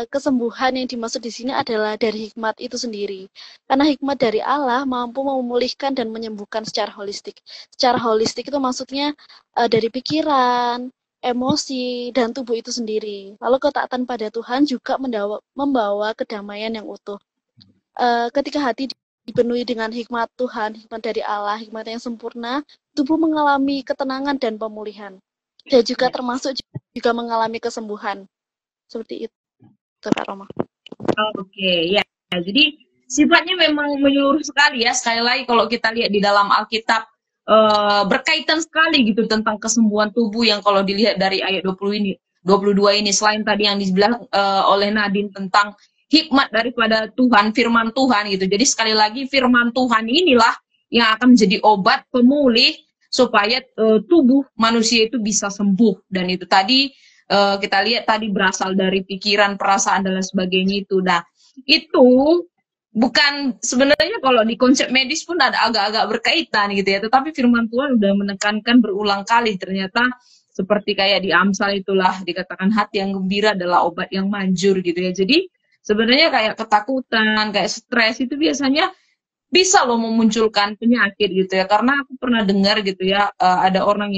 S4: kesembuhan yang dimaksud di sini adalah dari hikmat itu sendiri. Karena hikmat dari Allah mampu memulihkan dan menyembuhkan secara holistik. Secara holistik itu maksudnya dari pikiran, emosi, dan tubuh itu sendiri. Lalu ketaatan pada Tuhan juga membawa kedamaian yang utuh. Ketika hati dipenuhi dengan hikmat Tuhan, hikmat dari Allah, hikmat yang sempurna, tubuh mengalami ketenangan dan pemulihan. Dan juga termasuk juga mengalami kesembuhan. Seperti itu, Kak Roma.
S2: Oke, ya. Jadi sifatnya memang menyeluruh sekali ya. Sekali lagi kalau kita lihat di dalam Alkitab, berkaitan sekali gitu tentang kesembuhan tubuh yang kalau dilihat dari ayat 22 ini, selain tadi yang dibilang oleh Nadine tentang hikmat daripada Tuhan, firman Tuhan gitu. Jadi sekali lagi firman Tuhan inilah yang akan menjadi obat pemulih supaya tubuh manusia itu bisa sembuh. Dan itu tadi kita lihat tadi berasal dari pikiran, perasaan dan lain sebagainya itu. Nah, itu bukan sebenarnya kalau di konsep medis pun ada agak-agak berkaitan gitu ya, tetapi firman Tuhan udah menekankan berulang kali ternyata seperti kayak di Amsal itulah dikatakan hati yang gembira adalah obat yang manjur gitu ya. Jadi sebenarnya kayak ketakutan, kayak stres itu biasanya bisa loh memunculkan penyakit gitu ya. Karena aku pernah dengar gitu ya, ada orang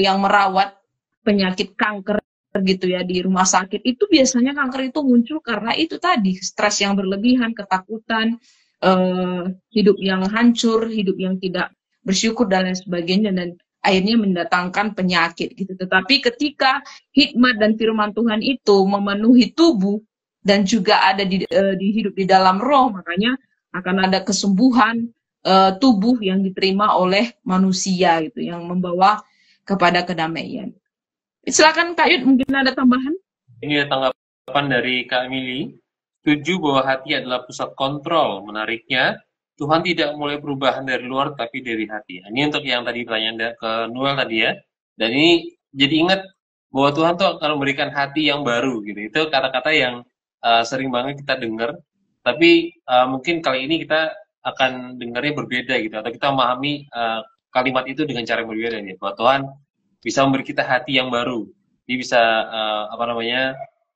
S2: yang merawat penyakit kanker gitu ya di rumah sakit, itu biasanya kanker itu muncul karena itu tadi stres yang berlebihan, ketakutan, hidup yang hancur, hidup yang tidak bersyukur dan lain sebagainya, dan akhirnya mendatangkan penyakit gitu. Tetapi ketika hikmat dan firman Tuhan itu memenuhi tubuh dan juga ada di hidup di dalam roh, makanya akan ada kesembuhan tubuh yang diterima oleh manusia gitu, yang membawa kepada kedamaian. Silakan Kak Yud, mungkin ada tambahan?
S1: Ini ada tanggapan dari Kak Emily. Setuju bahwa hati adalah pusat kontrol. Menariknya, Tuhan tidak mulai perubahan dari luar, tapi dari hati. Ini untuk yang tadi pertanyaan ke Noel tadi ya. Dan ini jadi ingat bahwa Tuhan tuh akan memberikan hati yang baru gitu. Itu kata-kata yang sering banget kita dengar. Tapi mungkin kali ini kita akan dengarnya berbeda gitu. Atau kita memahami kalimat itu dengan cara yang berbeda nih. Bahwa Tuhan bisa memberi kita hati yang baru. Dia bisa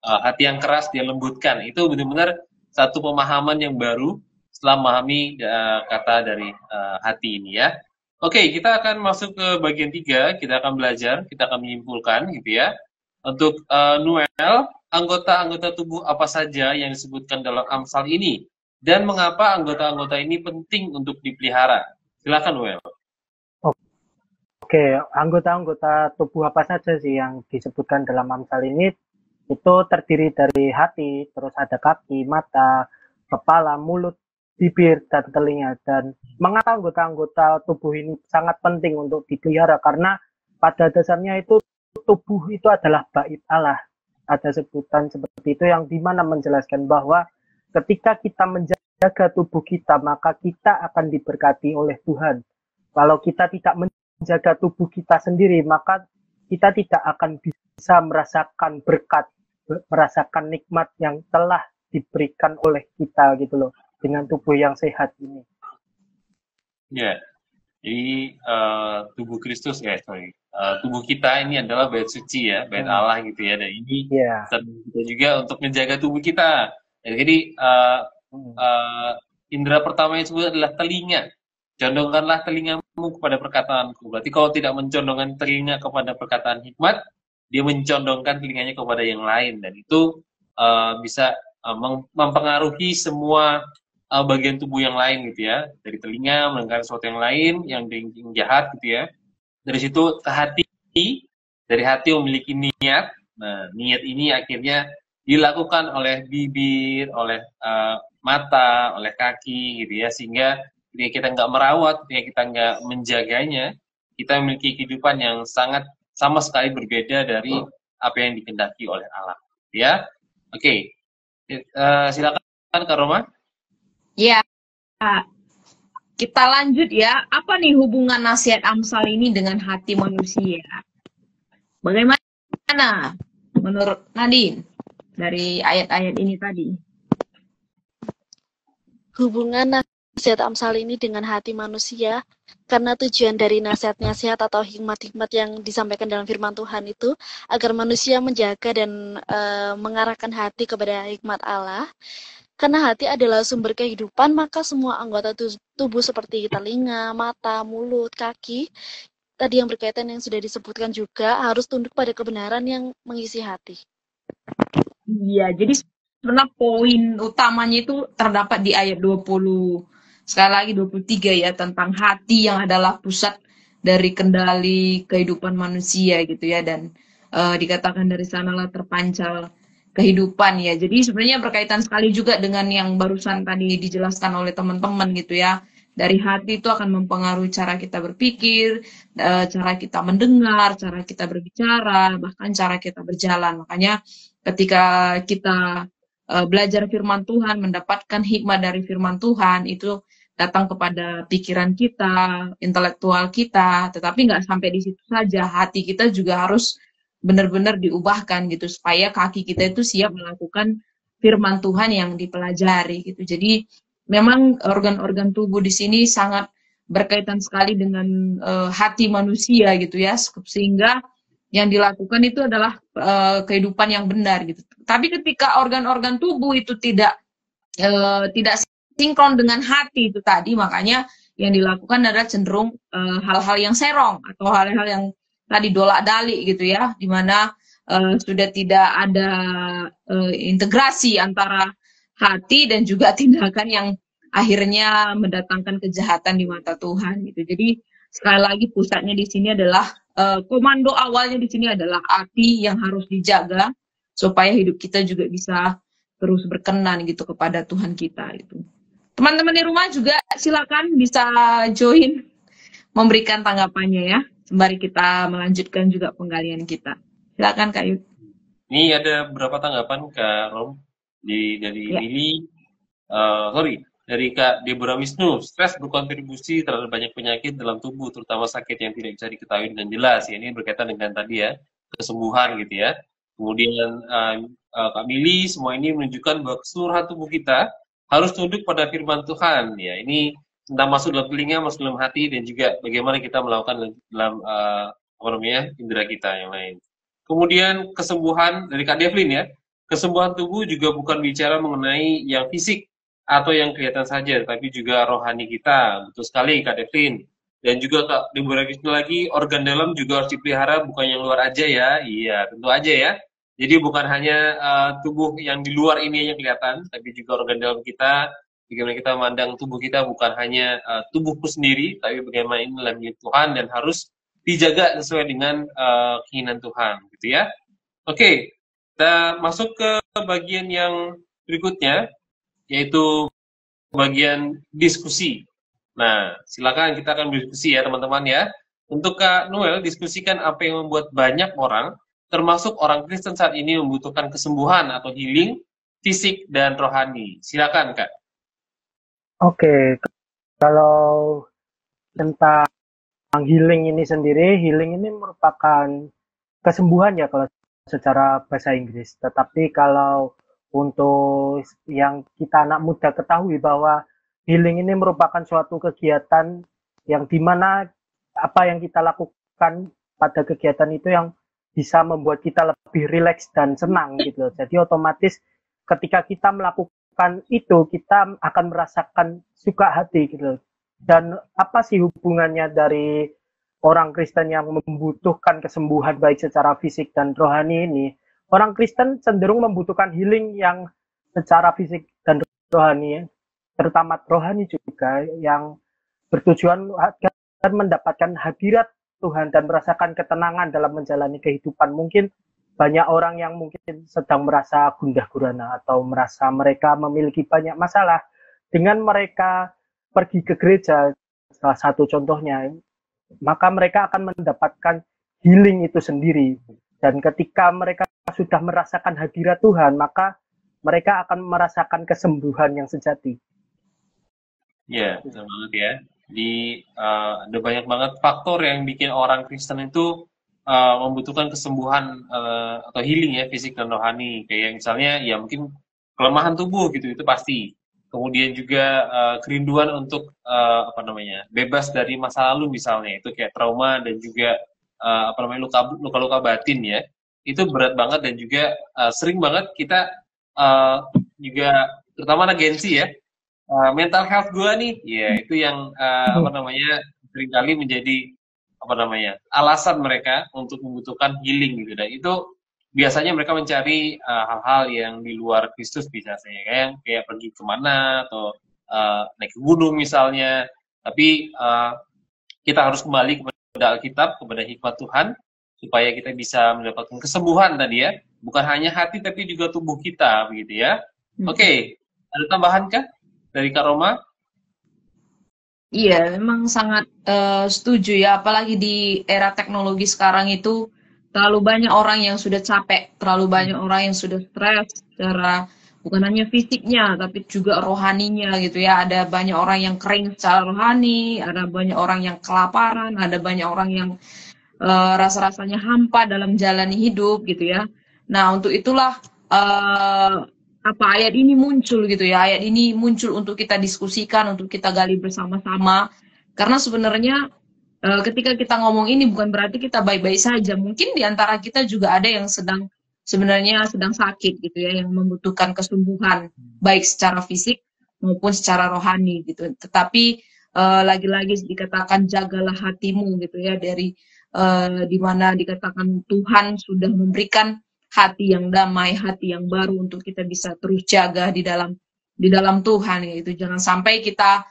S1: hati yang keras dia lembutkan. Itu benar-benar satu pemahaman yang baru setelah memahami kata dari hati ini ya. Oke, kita akan masuk ke bagian 3. Kita akan belajar, kita akan menyimpulkan gitu ya. Untuk Noel, anggota-anggota tubuh apa saja yang disebutkan dalam Amsal ini dan mengapa anggota-anggota ini penting untuk dipelihara? Silakan Noel.
S3: Oke, anggota-anggota tubuh apa saja sih yang disebutkan dalam Amsal ini? Itu terdiri dari hati, terus ada kaki, mata, kepala, mulut, bibir, dan telinga. Dan mengapa anggota-anggota tubuh ini sangat penting untuk dipelihara? Karena pada dasarnya itu tubuh itu adalah bait Allah. Ada sebutan seperti itu yang dimana menjelaskan bahwa ketika kita menjaga tubuh kita, maka kita akan diberkati oleh Tuhan. Kalau kita tidak menjaga tubuh kita sendiri, maka kita tidak akan bisa merasakan berkat, merasakan nikmat yang telah diberikan oleh kita gitu loh, dengan tubuh yang sehat ini.
S1: Ya, jadi tubuh Kristus tubuh kita ini adalah bait suci ya, bait Allah gitu ya, dan ini kita juga untuk menjaga tubuh kita. Jadi indera pertama yang disebut adalah telinga. Condongkanlah telingamu kepada perkataanku. Berarti kalau tidak mencondongkan telinga kepada perkataan hikmat, dia mencondongkan telinganya kepada yang lain. Dan itu bisa mempengaruhi semua bagian tubuh yang lain gitu ya. Dari telinga mendengar sesuatu yang lain, yang jahat gitu ya. Dari situ ke hati, dari hati memiliki niat. Nah, niat ini akhirnya dilakukan oleh bibir, oleh mata, oleh kaki gitu ya. Sehingga ketika kita nggak merawat, ketika kita nggak menjaganya, kita memiliki kehidupan yang sangat sama sekali berbeda dari apa yang dikehendaki oleh Allah. ya. Oke. Silakan Kak Roma.
S2: Ya, kita lanjut ya. Apa nih hubungan nasihat Amsal ini dengan hati manusia? Bagaimana menurut Nadine dari ayat-ayat ini tadi?
S4: Hubungan nasihat Amsal ini dengan hati manusia, karena tujuan dari nasihat-nasihat atau hikmat-hikmat yang disampaikan dalam firman Tuhan itu agar manusia menjaga dan mengarahkan hati kepada hikmat Allah. Karena hati adalah sumber kehidupan, maka semua anggota tubuh seperti telinga, mata, mulut, kaki, tadi yang berkaitan yang sudah disebutkan juga harus tunduk pada kebenaran yang mengisi hati.
S2: Iya, jadi sebenarnya poin utamanya itu terdapat di ayat 20, sekali lagi 23 ya, tentang hati yang adalah pusat dari kendali kehidupan manusia gitu ya, dan dikatakan dari sanalah terpancar kehidupan ya. Jadi sebenarnya berkaitan sekali juga dengan yang barusan tadi dijelaskan oleh teman-teman gitu ya. Dari hati itu akan mempengaruhi cara kita berpikir, cara kita mendengar, cara kita berbicara, bahkan cara kita berjalan. Makanya ketika kita belajar firman Tuhan, mendapatkan hikmat dari firman Tuhan, itu datang kepada pikiran kita, intelektual kita, tetapi nggak sampai di situ saja. Hati kita juga harus benar-benar diubahkan gitu, supaya kaki kita itu siap melakukan firman Tuhan yang dipelajari gitu. Jadi memang organ-organ tubuh di sini sangat berkaitan sekali dengan hati manusia gitu ya, sehingga yang dilakukan itu adalah kehidupan yang benar gitu. Tapi ketika organ-organ tubuh itu tidak sinkron dengan hati itu tadi, makanya yang dilakukan adalah cenderung hal-hal yang serong atau hal-hal yang tadi dolak-dalik gitu ya, di mana sudah tidak ada integrasi antara hati dan juga tindakan yang akhirnya mendatangkan kejahatan di mata Tuhan gitu. Jadi sekali lagi pusatnya di sini adalah komando awalnya di sini adalah hati yang harus dijaga supaya hidup kita juga bisa terus berkenan gitu kepada Tuhan kita itu. Teman-teman di rumah juga silakan bisa join memberikan tanggapannya ya, sembari kita melanjutkan juga penggalian kita. Silakan Kak Yud.
S1: Ini ada beberapa tanggapan Kak Rom dari
S2: Ya.
S1: Lili, dari Kak Deborah Wisnu. Stres berkontribusi terhadap banyak penyakit dalam tubuh, terutama sakit yang tidak bisa diketahui dengan jelas. Ya, ini berkaitan dengan tadi ya, kesembuhan gitu ya. Kemudian Kak Mili, semua ini menunjukkan bahwa keseluruhan tubuh kita harus tunduk pada firman Tuhan. Ya, ini tentang masuk dalam telinga, masuk dalam hati, dan juga bagaimana kita melakukan dalam indera kita yang lain. Kemudian kesembuhan dari Kak Devlin ya, kesembuhan tubuh juga bukan bicara mengenai yang fisik atau yang kelihatan saja, tapi juga rohani kita. Betul sekali Kak Devlin. Dan juga Kak Deborah Wisnu lagi, organ dalam juga harus dipelihara, bukan yang luar aja ya. Iya, tentu aja ya. Jadi bukan hanya tubuh yang di luar ini yang kelihatan, tapi juga organ dalam kita. Bagaimana kita memandang tubuh kita bukan hanya tubuhku sendiri, tapi bagaimana ini adalah milik Tuhan dan harus dijaga sesuai dengan keinginan Tuhan, gitu ya. Oke, kita masuk ke bagian yang berikutnya, yaitu bagian diskusi. Nah, silakan kita akan berdiskusi ya teman-teman ya. Untuk Kak Noel, diskusikan apa yang membuat banyak orang, termasuk orang Kristen saat ini membutuhkan kesembuhan atau healing fisik dan rohani. Silakan Kak.
S3: Oke, kalau tentang healing ini sendiri, healing ini merupakan kesembuhan ya kalau secara bahasa Inggris. Tetapi kalau untuk yang kita anak muda ketahui bahwa healing ini merupakan suatu kegiatan yang dimana apa yang kita lakukan pada kegiatan itu yang bisa membuat kita lebih rileks dan senang gitu. Jadi otomatis ketika kita melakukan itu, kita akan merasakan suka hati gitu. Dan apa sih hubungannya dari orang Kristen yang membutuhkan kesembuhan baik secara fisik dan rohani ini? Orang Kristen cenderung membutuhkan healing yang secara fisik dan rohani, terutama rohani juga, yang bertujuan agar mendapatkan hadirat Tuhan dan merasakan ketenangan dalam menjalani kehidupan. Mungkin banyak orang yang mungkin sedang merasa gundah gulana atau merasa mereka memiliki banyak masalah. Dengan mereka pergi ke gereja, salah satu contohnya, maka mereka akan mendapatkan healing itu sendiri. Dan ketika mereka sudah merasakan hadirat Tuhan, maka mereka akan merasakan kesembuhan yang sejati.
S1: Ya, betul banget ya. Ada banyak banget faktor yang bikin orang Kristen itu membutuhkan kesembuhan atau healing ya, fisik dan rohani. Kayak misalnya ya mungkin kelemahan tubuh gitu, itu pasti. Kemudian juga kerinduan untuk bebas dari masa lalu misalnya, itu kayak trauma dan juga luka-luka batin ya. Itu berat banget dan juga sering banget kita juga terutama anak Gen Z ya, mental health gue nih, ya itu yang seringkali menjadi alasan mereka untuk membutuhkan healing gitu. Dan itu biasanya mereka mencari hal-hal yang di luar Kristus, biasanya kayak pergi kemana atau naik ke gunung misalnya. Tapi kita harus kembali kepada Alkitab, kepada hikmat Tuhan, supaya kita bisa mendapatkan kesembuhan tadi ya, bukan hanya hati tapi juga tubuh kita begitu ya. Oke, ada tambahan kah dari Kak Roma?
S2: Iya, memang sangat setuju ya. Apalagi di era teknologi sekarang itu terlalu banyak orang yang sudah capek, terlalu banyak orang yang sudah stres secara bukan hanya fisiknya, tapi juga rohaninya gitu ya. Ada banyak orang yang kering secara rohani, ada banyak orang yang kelaparan, ada banyak orang yang rasa-rasanya hampa dalam jalani hidup gitu ya. Nah, untuk itulah ayat ini muncul gitu ya. Ayat ini muncul untuk kita diskusikan, untuk kita gali bersama-sama. Karena sebenarnya ketika kita ngomong ini bukan berarti kita baik-baik saja. Mungkin di antara kita juga ada yang sebenarnya sedang sakit gitu ya, yang membutuhkan kesembuhan baik secara fisik maupun secara rohani gitu. Tetapi lagi-lagi dikatakan jagalah hatimu gitu ya, dari di mana dikatakan Tuhan sudah memberikan hati yang damai, hati yang baru untuk kita bisa terus jaga di dalam Tuhan ya. Itu jangan sampai kita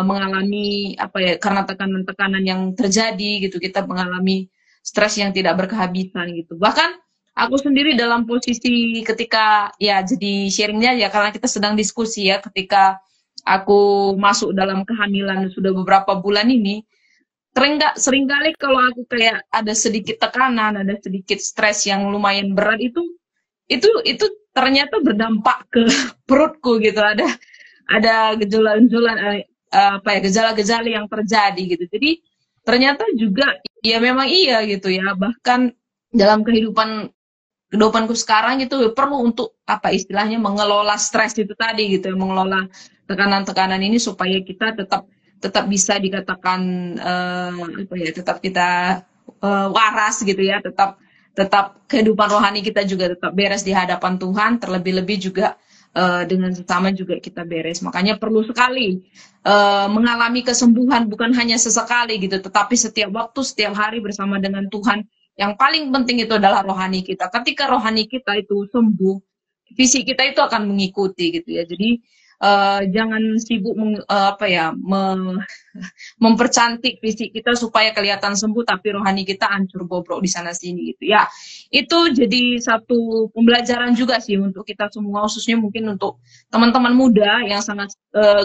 S2: mengalami karena tekanan-tekanan yang terjadi gitu, kita mengalami stres yang tidak berkehabisan gitu. Bahkan aku sendiri dalam posisi ketika ya jadi sharingnya ya, karena kita sedang diskusi ya, ketika aku masuk dalam kehamilan sudah beberapa bulan ini, seringkali kalau aku kayak ada sedikit tekanan, ada sedikit stres yang lumayan berat, itu ternyata berdampak ke perutku gitu. Ada gejala-gejala yang terjadi gitu. Jadi ternyata juga ya memang iya gitu ya. Bahkan dalam kehidupanku sekarang itu perlu untuk istilahnya mengelola stres itu tadi gitu ya, mengelola tekanan-tekanan ini supaya kita tetap bisa dikatakan tetap kita waras gitu ya, tetap kehidupan rohani kita juga tetap beres di hadapan Tuhan, terlebih-lebih juga dengan sesama juga kita beres. Makanya perlu sekali mengalami kesembuhan bukan hanya sesekali gitu, tetapi setiap waktu, setiap hari bersama dengan Tuhan. Yang paling penting itu adalah rohani kita. Ketika rohani kita itu sembuh, fisik kita itu akan mengikuti gitu ya. Jadi jangan sibuk mempercantik fisik kita supaya kelihatan sembuh, tapi rohani kita hancur bobrok di sana sini gitu ya. Itu jadi satu pembelajaran juga sih untuk kita semua, khususnya mungkin untuk teman-teman muda yang sangat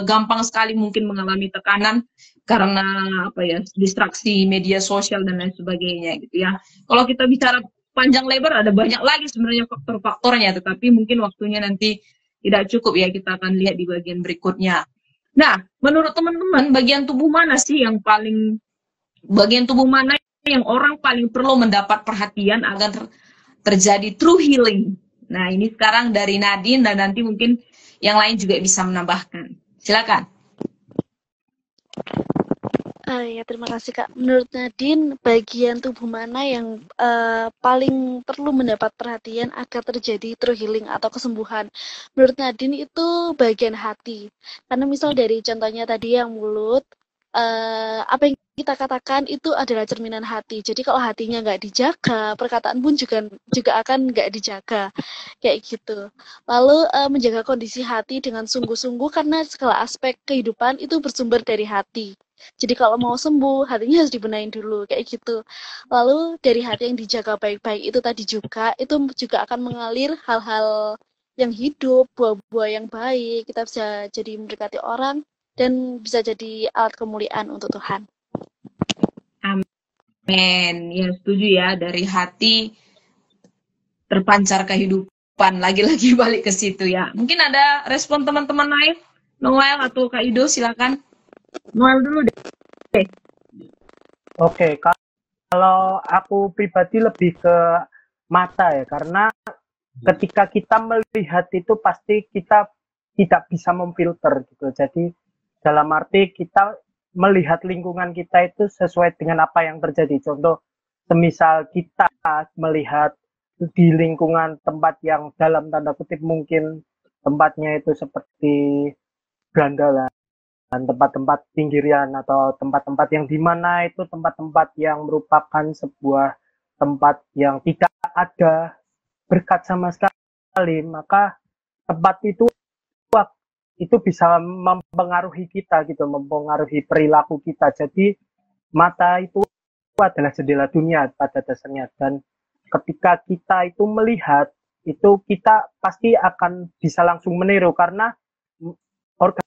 S2: gampang sekali mungkin mengalami tekanan karena distraksi media sosial dan lain sebagainya gitu ya. Kalau kita bicara panjang lebar ada banyak lagi sebenarnya faktor-faktornya, tetapi mungkin waktunya nanti tidak cukup ya, kita akan lihat di bagian berikutnya. Nah, menurut teman-teman, bagian tubuh mana yang orang paling perlu mendapat perhatian agar terjadi true healing? Nah, ini sekarang dari Nadine dan nanti mungkin yang lain juga bisa menambahkan. Silakan.
S4: Ya, terima kasih Kak. Menurut Nadine, bagian tubuh mana yang paling perlu mendapat perhatian agar terjadi true healing atau kesembuhan? Menurut Nadine itu bagian hati. Karena misal dari contohnya tadi yang mulut, apa yang kita katakan itu adalah cerminan hati. Jadi kalau hatinya nggak dijaga, perkataan pun juga akan nggak dijaga. Kayak gitu. Lalu menjaga kondisi hati dengan sungguh-sungguh, karena segala aspek kehidupan itu bersumber dari hati. Jadi kalau mau sembuh, hatinya harus dibenahin dulu, kayak gitu. Lalu dari hati yang dijaga baik-baik itu tadi juga, itu juga akan mengalir hal-hal yang hidup, buah-buah yang baik. Kita bisa jadi mendekati orang dan bisa jadi alat kemuliaan untuk Tuhan.
S2: Amin. Ya, setuju ya, dari hati terpancar kehidupan. Lagi-lagi balik ke situ ya. Mungkin ada respon teman-teman lain, Noel atau Kak Ido, silakan. Noel dulu deh.
S3: Oke, kalau aku pribadi lebih ke mata ya, karena ketika kita melihat itu pasti kita tidak bisa memfilter gitu. Jadi dalam arti kita melihat lingkungan kita itu sesuai dengan apa yang terjadi. Contoh, semisal kita melihat di lingkungan tempat yang dalam tanda kutip mungkin tempatnya itu seperti berandalan, tempat-tempat pinggiran atau tempat-tempat yang dimana itu tempat-tempat yang merupakan sebuah tempat yang tidak ada berkat sama sekali, maka tempat itu bisa mempengaruhi kita gitu, mempengaruhi perilaku kita. Jadi mata itu adalah jendela dunia pada dasarnya, dan ketika kita itu melihat itu kita pasti akan bisa langsung meniru karena organ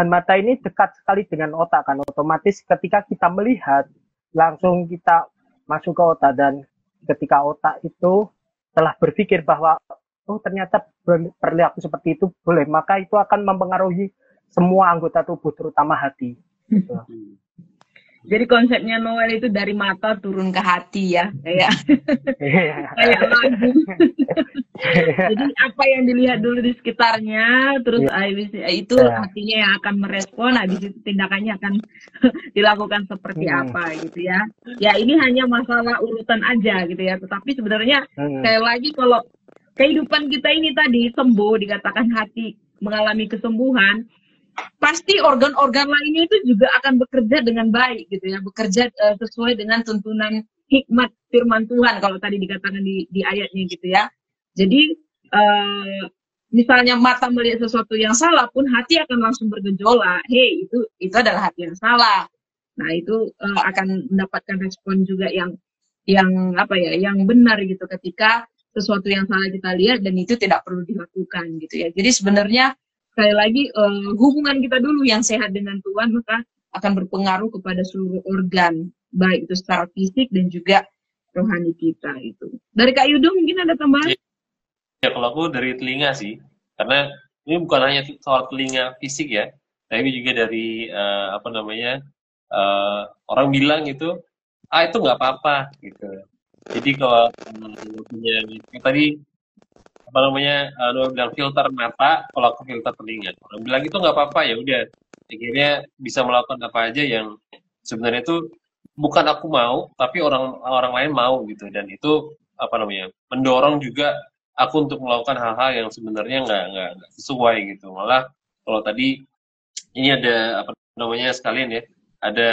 S3: mata ini dekat sekali dengan otak kan, otomatis ketika kita melihat langsung kita masuk ke otak, dan ketika otak itu telah berpikir bahwa oh ternyata perilaku seperti itu boleh, maka itu akan mempengaruhi semua anggota tubuh terutama hati gitu.
S2: Jadi konsepnya Noel itu dari mata turun ke hati ya, kayak lagu. Jadi apa yang dilihat dulu di sekitarnya, terus itu hatinya yang akan merespon, habis itu tindakannya akan dilakukan seperti apa gitu ya. Ya ini hanya masalah urutan aja gitu ya, tetapi sebenarnya sekali lagi kalau kehidupan kita ini tadi sembuh, dikatakan hati mengalami kesembuhan, pasti organ-organ lainnya itu juga akan bekerja dengan baik gitu ya, bekerja sesuai dengan tuntunan hikmat firman Tuhan kalau tadi dikatakan di ayatnya gitu ya. Jadi misalnya mata melihat sesuatu yang salah pun hati akan langsung bergejolak, hey itu adalah hati yang salah. Nah itu akan mendapatkan respon juga yang apa ya, yang benar gitu ketika sesuatu yang salah kita lihat dan itu tidak perlu dilakukan gitu ya. Jadi sebenarnya sekali lagi hubungan kita dulu yang sehat dengan Tuhan maka akan berpengaruh kepada seluruh organ, baik itu secara fisik dan juga rohani kita itu. Dari Kak Yudo mungkin ada tambahan?
S1: Ya kalau aku dari telinga sih, karena ini bukan hanya soal telinga fisik ya, tapi juga dari orang bilang itu nggak apa-apa gitu. Jadi kalau punya tadi Noel bilang filter mata, kalau aku filter telinga. Orang bilang itu nggak apa-apa, ya udah. Akhirnya bisa melakukan apa aja yang sebenarnya itu bukan aku mau, tapi orang lain mau gitu. Dan itu mendorong juga aku untuk melakukan hal-hal yang sebenarnya nggak sesuai gitu. Malah kalau tadi ini ada sekalian ya, ada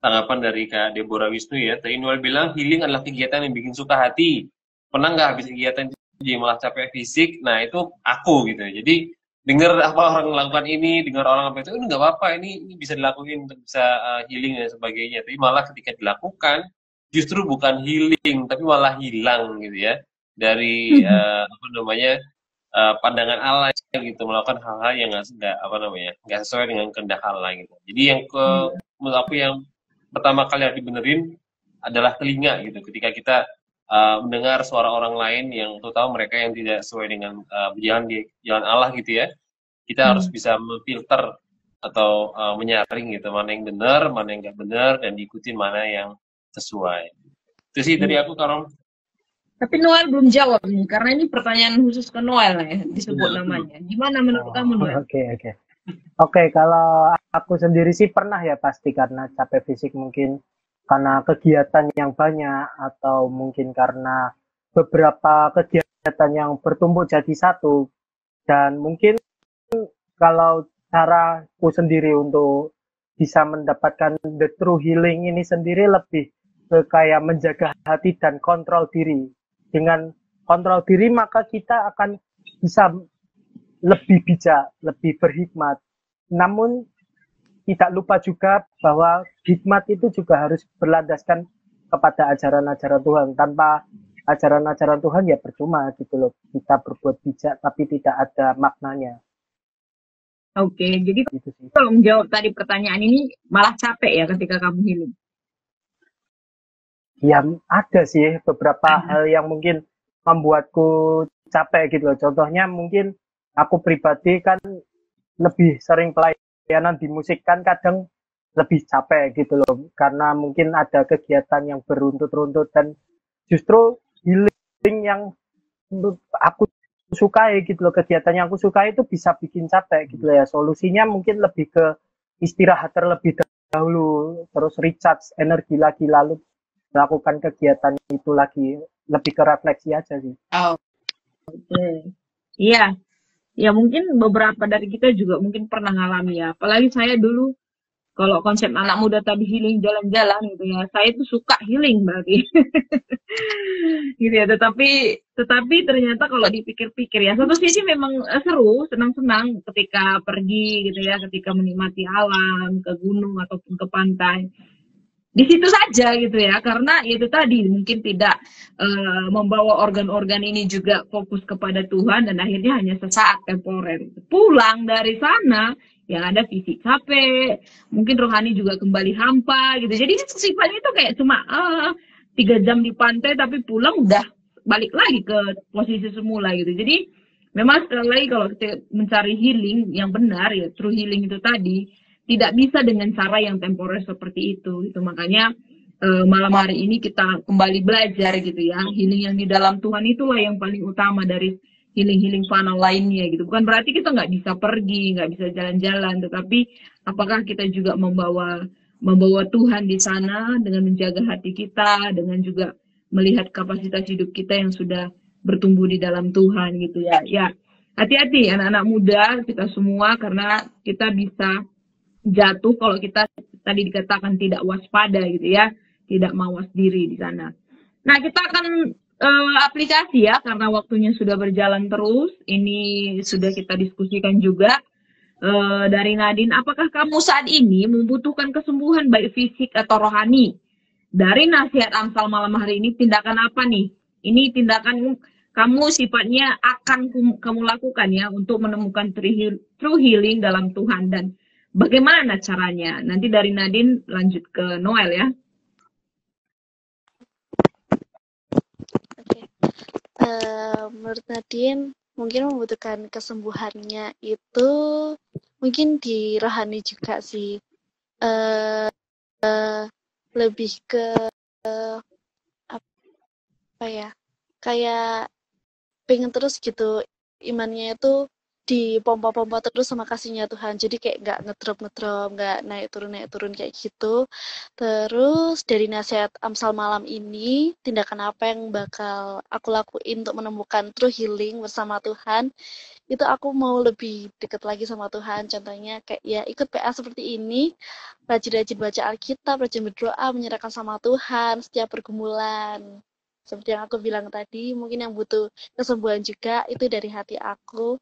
S1: tanggapan dari Kak Deborah Wisnu ya. Tadi Noel bilang healing adalah kegiatan yang bikin suka hati. Pernah nggak habis kegiatan jadi malah capek fisik? Nah itu aku gitu. Jadi dengar apa orang melakukan ini, dengar orang apa itu nggak apa-apa, ini bisa dilakuin untuk bisa healing dan sebagainya. Tapi malah ketika dilakukan justru bukan healing tapi malah hilang gitu ya dari pandangan Allah gitu, melakukan hal-hal yang nggak sesuai dengan kehendak Allah gitu. Jadi yang menurut aku yang pertama kali harus dibenerin adalah telinga gitu. Ketika kita mendengar suara orang lain yang terutama mereka yang tidak sesuai dengan berjalan di jalan Allah gitu ya, kita harus bisa memfilter atau menyaring gitu mana yang benar, mana yang nggak benar, dan diikutin mana yang sesuai. Itu sih dari aku, Karom.
S2: Tapi Noel belum jawab nih, karena ini pertanyaan khusus ke Noel ya, disebut namanya. Gimana menurut kamu, Noel?
S3: Oke, kalau aku sendiri sih pernah ya pasti, karena capek fisik mungkin karena kegiatan yang banyak atau mungkin karena beberapa kegiatan yang bertumpuk jadi satu. Dan mungkin kalau caraku sendiri untuk bisa mendapatkan the true healing ini sendiri lebih ke kayak menjaga hati dan kontrol diri. Dengan kontrol diri maka kita akan bisa lebih bijak, lebih berhikmat. Namun tidak lupa juga bahwa hikmat itu juga harus berlandaskan kepada ajaran-ajaran Tuhan. Tanpa ajaran-ajaran Tuhan ya percuma gitu loh. Kita berbuat bijak tapi tidak ada maknanya.
S2: Oke, jadi kalau menjawab tadi pertanyaan ini malah capek ya ketika kamu healing?
S3: Ya ada sih beberapa hal yang mungkin membuatku capek gitu loh. Contohnya mungkin aku pribadi kan lebih sering pelayanan di musik kan kadang lebih capek gitu loh. Karena mungkin ada kegiatan yang beruntut-runtut dan justru healing yang aku sukai gitu loh, kegiatan yang aku sukai itu bisa bikin capek gitu loh ya. Solusinya mungkin lebih ke istirahat terlebih dahulu, terus recharge energi lagi, lalu melakukan kegiatan itu lagi, lebih ke refleksi aja sih.
S2: Oh, oke. Iya, ya mungkin beberapa dari kita juga mungkin pernah ngalami ya. Apalagi saya dulu kalau konsep anak muda tadi healing jalan-jalan gitu ya. Saya tuh suka healing berarti. Gitu ya, tetapi ternyata kalau dipikir-pikir ya satu sisi memang seru, senang-senang ketika pergi gitu ya, ketika menikmati alam, ke gunung ataupun ke pantai. Di situ saja gitu ya, karena itu tadi mungkin tidak membawa organ-organ ini juga fokus kepada Tuhan dan akhirnya hanya sesaat temporer. Pulang dari sana yang ada fisik capek, mungkin rohani juga kembali hampa gitu. Jadi sifatnya itu kayak cuma 3 jam di pantai tapi pulang udah balik lagi ke posisi semula gitu. Jadi memang sekali lagi kalau kita mencari healing yang benar ya, true healing itu tadi tidak bisa dengan cara yang temporer seperti itu. Itu makanya malam hari ini kita kembali belajar gitu ya, healing yang di dalam Tuhan itulah yang paling utama dari healing-healing fana lainnya gitu. Bukan berarti kita nggak bisa pergi, nggak bisa jalan-jalan, tetapi apakah kita juga membawa Tuhan di sana dengan menjaga hati kita, dengan juga melihat kapasitas hidup kita yang sudah bertumbuh di dalam Tuhan gitu ya. Ya, hati-hati anak-anak muda kita semua karena kita bisa jatuh kalau kita tadi dikatakan tidak waspada gitu ya, tidak mawas diri di sana. Nah, kita akan aplikasi ya karena waktunya sudah berjalan terus. Ini sudah kita diskusikan juga dari Nadine. Apakah kamu saat ini membutuhkan kesembuhan baik fisik atau rohani? Dari nasihat Amsal malam hari ini, tindakan apa nih? Ini tindakan kamu sifatnya akan kamu lakukan ya untuk menemukan true healing dalam Tuhan dan bagaimana caranya? Nanti dari Nadine lanjut ke Noel ya.
S4: Oke. Menurut Nadine, mungkin membutuhkan kesembuhannya itu mungkin di rohani juga sih. Lebih ke apa ya? Kayak pengen terus gitu imannya itu dipompa-pompa terus sama kasihnya Tuhan, jadi kayak nggak ngedrop, nggak naik turun kayak gitu. Terus dari nasihat Amsal malam ini, tindakan apa yang bakal aku lakuin untuk menemukan true healing bersama Tuhan, itu aku mau lebih deket lagi sama Tuhan. Contohnya kayak ya ikut PA seperti ini, rajin-rajin baca Alkitab, rajin berdoa, menyerahkan sama Tuhan setiap pergumulan. Seperti yang aku bilang tadi, mungkin yang butuh kesembuhan juga itu dari hati aku.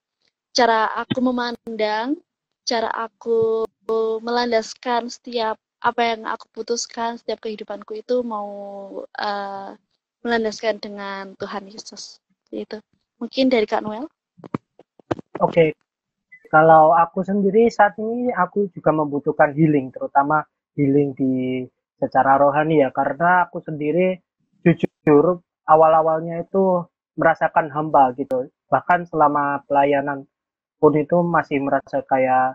S4: Cara aku memandang, cara aku melandaskan setiap apa yang aku putuskan, setiap kehidupanku itu mau melandaskan dengan Tuhan Yesus. Itu. Mungkin dari Kak Noel.
S3: Oke, kalau aku sendiri saat ini aku juga membutuhkan healing, terutama healing di secara rohani ya, karena aku sendiri jujur awal-awalnya itu merasakan hamba gitu. Bahkan selama pelayanan pun itu masih merasa kayak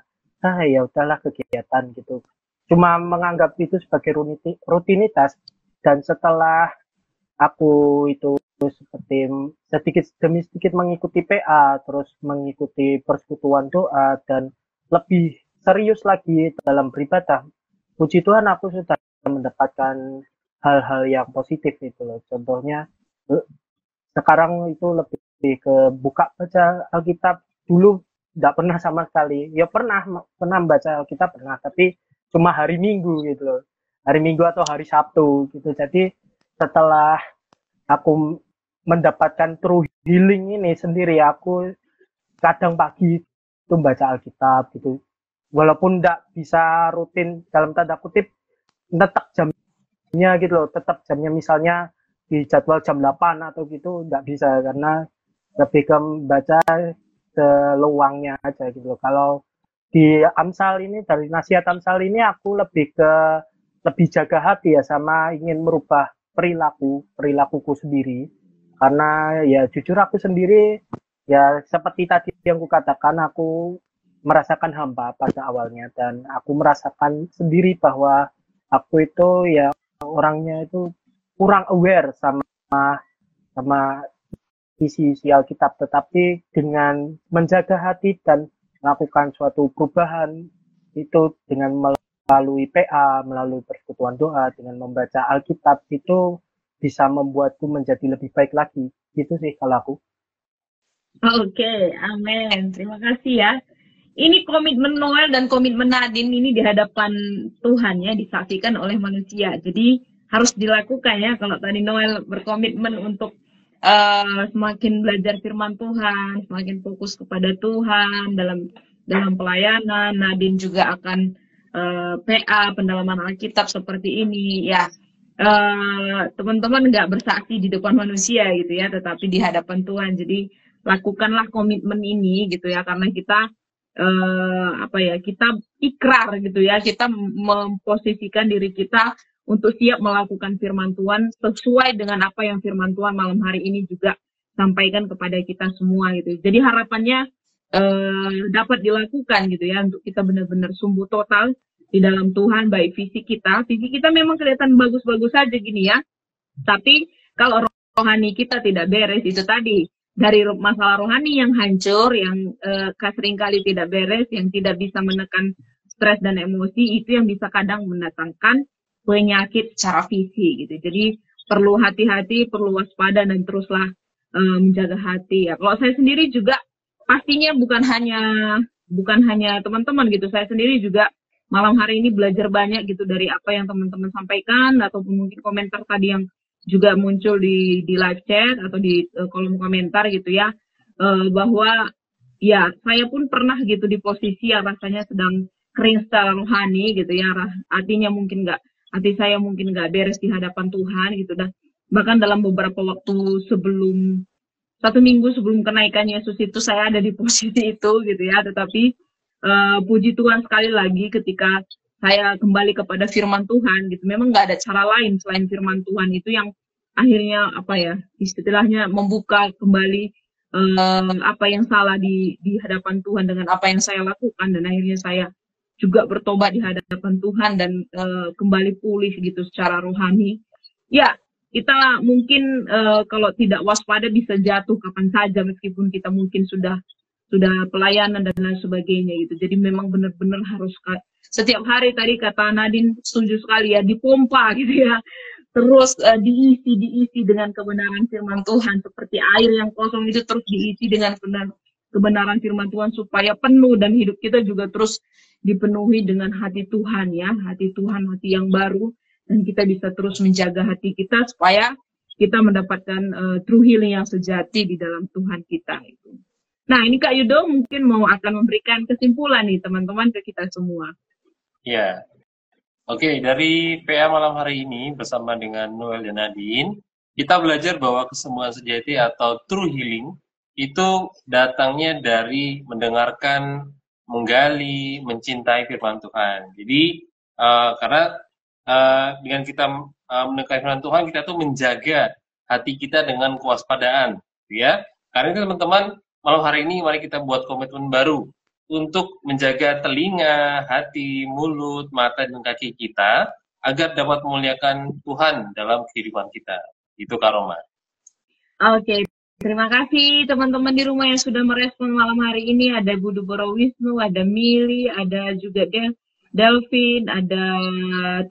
S3: ya udahlah kegiatan gitu. Cuma menganggap itu sebagai rutinitas dan setelah aku itu seperti sedikit demi sedikit mengikuti PA, terus mengikuti persekutuan doa dan lebih serius lagi dalam beribadah. Puji Tuhan aku sudah mendapatkan hal-hal yang positif itu loh. Contohnya sekarang itu lebih ke buka baca Alkitab. Dulu nggak pernah sama sekali. Ya pernah baca Alkitab pernah, tapi cuma hari Minggu gitu loh. Hari Minggu atau hari Sabtu gitu. Jadi setelah aku mendapatkan true healing ini sendiri, aku kadang pagi itu baca Alkitab gitu. Walaupun nggak bisa rutin dalam tanda kutip, tetap jamnya gitu loh, tetap jamnya misalnya di jadwal jam 8 atau gitu nggak bisa karena lebih ke baca seluangnya aja gitu loh. Kalau di Amsal ini, dari nasihat Amsal ini aku lebih jaga hati ya, sama ingin merubah perilakuku sendiri. Karena ya jujur aku sendiri ya seperti tadi yang kukatakan, aku merasakan hamba pada awalnya, dan aku merasakan sendiri bahwa aku itu ya orangnya itu kurang aware sama sama isi-isi Alkitab, tetapi dengan menjaga hati dan melakukan suatu perubahan itu dengan melalui PA, melalui persekutuan doa, dengan membaca Alkitab, itu bisa membuatku menjadi lebih baik lagi. Gitu sih kalau aku.
S2: Oke, amin. Terima kasih ya. Ini komitmen Noel dan komitmen Nadine ini di hadapan Tuhan ya, disaksikan oleh manusia. Jadi harus dilakukan ya. Kalau tadi Noel berkomitmen untuk semakin belajar firman Tuhan, semakin fokus kepada Tuhan dalam pelayanan. Nadine juga akan PA, pendalaman Alkitab seperti ini ya. Teman-teman nggak bersaksi di depan manusia gitu ya, tetapi di hadapan Tuhan. Jadi lakukanlah komitmen ini gitu ya, karena kita kita ikrar gitu ya, kita memposisikan diri kita untuk siap melakukan firman Tuhan sesuai dengan apa yang firman Tuhan malam hari ini juga sampaikan kepada kita semua gitu. Jadi harapannya dapat dilakukan gitu ya, untuk kita benar-benar sungguh total di dalam Tuhan. Baik fisik kita memang kelihatan bagus-bagus saja gini ya, tapi kalau rohani kita tidak beres, itu tadi dari masalah rohani yang hancur, yang seringkali tidak beres, yang tidak bisa menekan stres dan emosi, itu yang bisa kadang mendatangkan penyakit secara fisik gitu. Jadi perlu hati-hati, perlu waspada, dan teruslah menjaga hati ya. Kalau saya sendiri juga pastinya bukan hanya teman-teman gitu, saya sendiri juga malam hari ini belajar banyak gitu dari apa yang teman-teman sampaikan, ataupun mungkin komentar tadi yang juga muncul di live chat atau di kolom komentar gitu ya, bahwa ya saya pun pernah gitu di posisi yang rasanya sedang kering secara rohani gitu ya, hati saya mungkin nggak beres di hadapan Tuhan gitu, dan bahkan dalam beberapa waktu sebelum 1 minggu sebelum kenaikan Yesus itu saya ada di posisi itu gitu ya. Tetapi puji Tuhan, sekali lagi ketika saya kembali kepada firman Tuhan gitu, memang nggak ada cara lain selain firman Tuhan itu yang akhirnya istilahnya membuka kembali apa yang salah di hadapan Tuhan dengan apa yang saya lakukan, dan akhirnya saya juga bertobat di hadapan Tuhan dan kembali pulih gitu secara rohani. Ya, kita mungkin kalau tidak waspada bisa jatuh kapan saja, meskipun kita mungkin sudah pelayanan dan lain sebagainya gitu. Jadi memang benar-benar harus setiap hari, tadi kata Nadine setuju sekali ya, dipompa gitu ya. Terus diisi dengan kebenaran firman Tuhan, seperti air yang kosong itu terus diisi dengan kebenaran firman Tuhan supaya penuh, dan hidup kita juga terus dipenuhi dengan hati Tuhan ya, hati Tuhan, hati yang baru, dan kita bisa terus menjaga hati kita supaya kita mendapatkan true healing yang sejati di dalam Tuhan kita itu. Nah, ini Kak Yudo mungkin akan memberikan kesimpulan nih teman-teman ke kita semua.
S1: Ya, oke, dari PA malam hari ini bersama dengan Noel dan Nadine, kita belajar bahwa kesembuhan sejati atau true healing itu datangnya dari mendengarkan, menggali, mencintai firman Tuhan. Jadi karena dengan kita mendengarkan firman Tuhan, kita tuh menjaga hati kita dengan kewaspadaan, ya. Karena itu teman-teman, malam hari ini mari kita buat komitmen baru untuk menjaga telinga, hati, mulut, mata, dan kaki kita agar dapat memuliakan Tuhan dalam kehidupan kita. Itu Kak Roma.
S2: Oke, terima kasih teman-teman di rumah yang sudah merespon malam hari ini. Ada Budu Borowisnu, ada Mili, ada juga Delvin, ada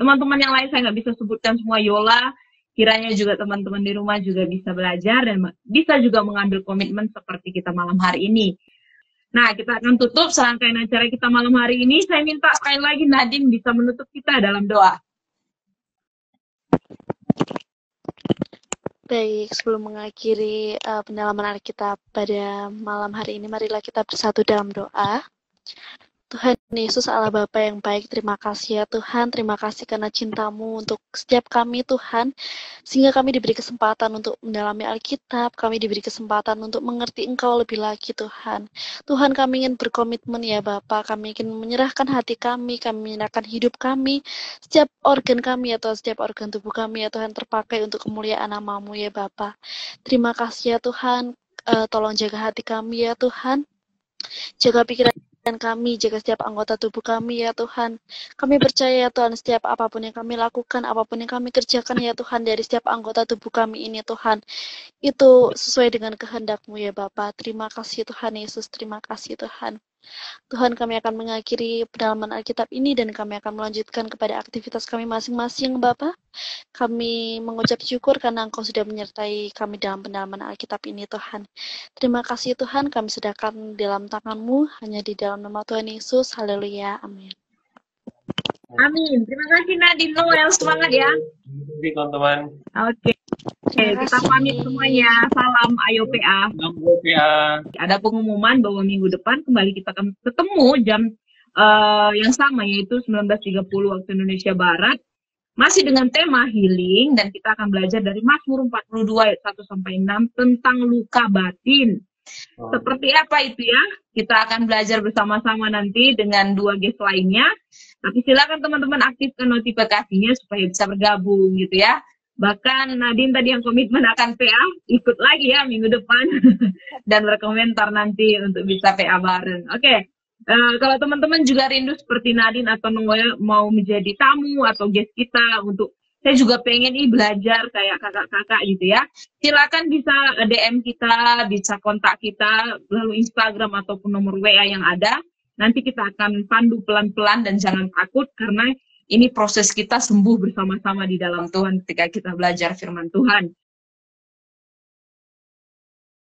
S2: teman-teman yang lain saya nggak bisa sebutkan semua, Yola. Kiranya juga teman-teman di rumah juga bisa belajar dan bisa juga mengambil komitmen seperti kita malam hari ini. Nah, kita akan tutup serangkaian acara kita malam hari ini. Saya minta sekali lagi Nadine bisa menutup kita dalam doa.
S4: Baik, sebelum mengakhiri pendalaman Alkitab pada malam hari ini, marilah kita bersatu dalam doa. Tuhan Yesus Allah Bapa yang baik, terima kasih ya Tuhan, terima kasih karena cinta-Mu untuk setiap kami Tuhan, sehingga kami diberi kesempatan untuk mendalami Alkitab, kami diberi kesempatan untuk mengerti Engkau lebih lagi Tuhan. Tuhan kami ingin berkomitmen ya Bapa, kami ingin menyerahkan hati kami menyerahkan hidup kami, setiap organ kami atau setiap organ tubuh kami ya Tuhan terpakai untuk kemuliaan nama-Mu ya Bapa. Terima kasih ya Tuhan, tolong jaga hati kami ya Tuhan, jaga pikiran kami, jaga setiap anggota tubuh kami ya Tuhan. Kami percaya ya Tuhan, setiap apapun yang kami lakukan, apapun yang kami kerjakan ya Tuhan, dari setiap anggota tubuh kami ini Tuhan, itu sesuai dengan kehendak-Mu ya Bapa. Terima kasih Tuhan Yesus, terima kasih Tuhan. Tuhan, kami akan mengakhiri pendalaman Alkitab ini dan kami akan melanjutkan kepada aktivitas kami masing-masing Bapa. Kami mengucap syukur karena Engkau sudah menyertai kami dalam pendalaman Alkitab ini Tuhan. Terima kasih Tuhan, kami sedahkan dalam tangan-Mu, hanya di dalam nama Tuhan Yesus. Haleluya, amin.
S2: Amin. Terima kasih Nadine Noel, semangat ya.
S1: Terima kasih teman-teman.
S2: Oke, kita pamit semuanya. Salam Ayo PA.
S1: Salam PA.
S2: Ada pengumuman bahwa minggu depan kembali kita akan ketemu jam yang sama, yaitu 19.30 waktu Indonesia Barat. Masih dengan tema healing, dan kita akan belajar dari Mazmur 42 ayat 1-6 tentang luka batin. Seperti apa itu ya? Kita akan belajar bersama-sama nanti dengan 2 guest lainnya. Tapi silakan teman-teman aktifkan notifikasinya supaya bisa bergabung gitu ya. Bahkan Nadine tadi yang komitmen akan PA, ikut lagi ya minggu depan dan berkomentar nanti untuk bisa PA bareng. Oke. Kalau teman-teman juga rindu seperti Nadine atau Noel mau menjadi tamu atau guest kita untuk saya juga pengen belajar kayak kakak-kakak gitu ya. Silakan bisa DM kita, bisa kontak kita lalu Instagram ataupun nomor WA yang ada. Nanti kita akan pandu pelan-pelan dan jangan takut karena ini proses kita sembuh bersama-sama di dalam Tuhan ketika kita belajar firman Tuhan.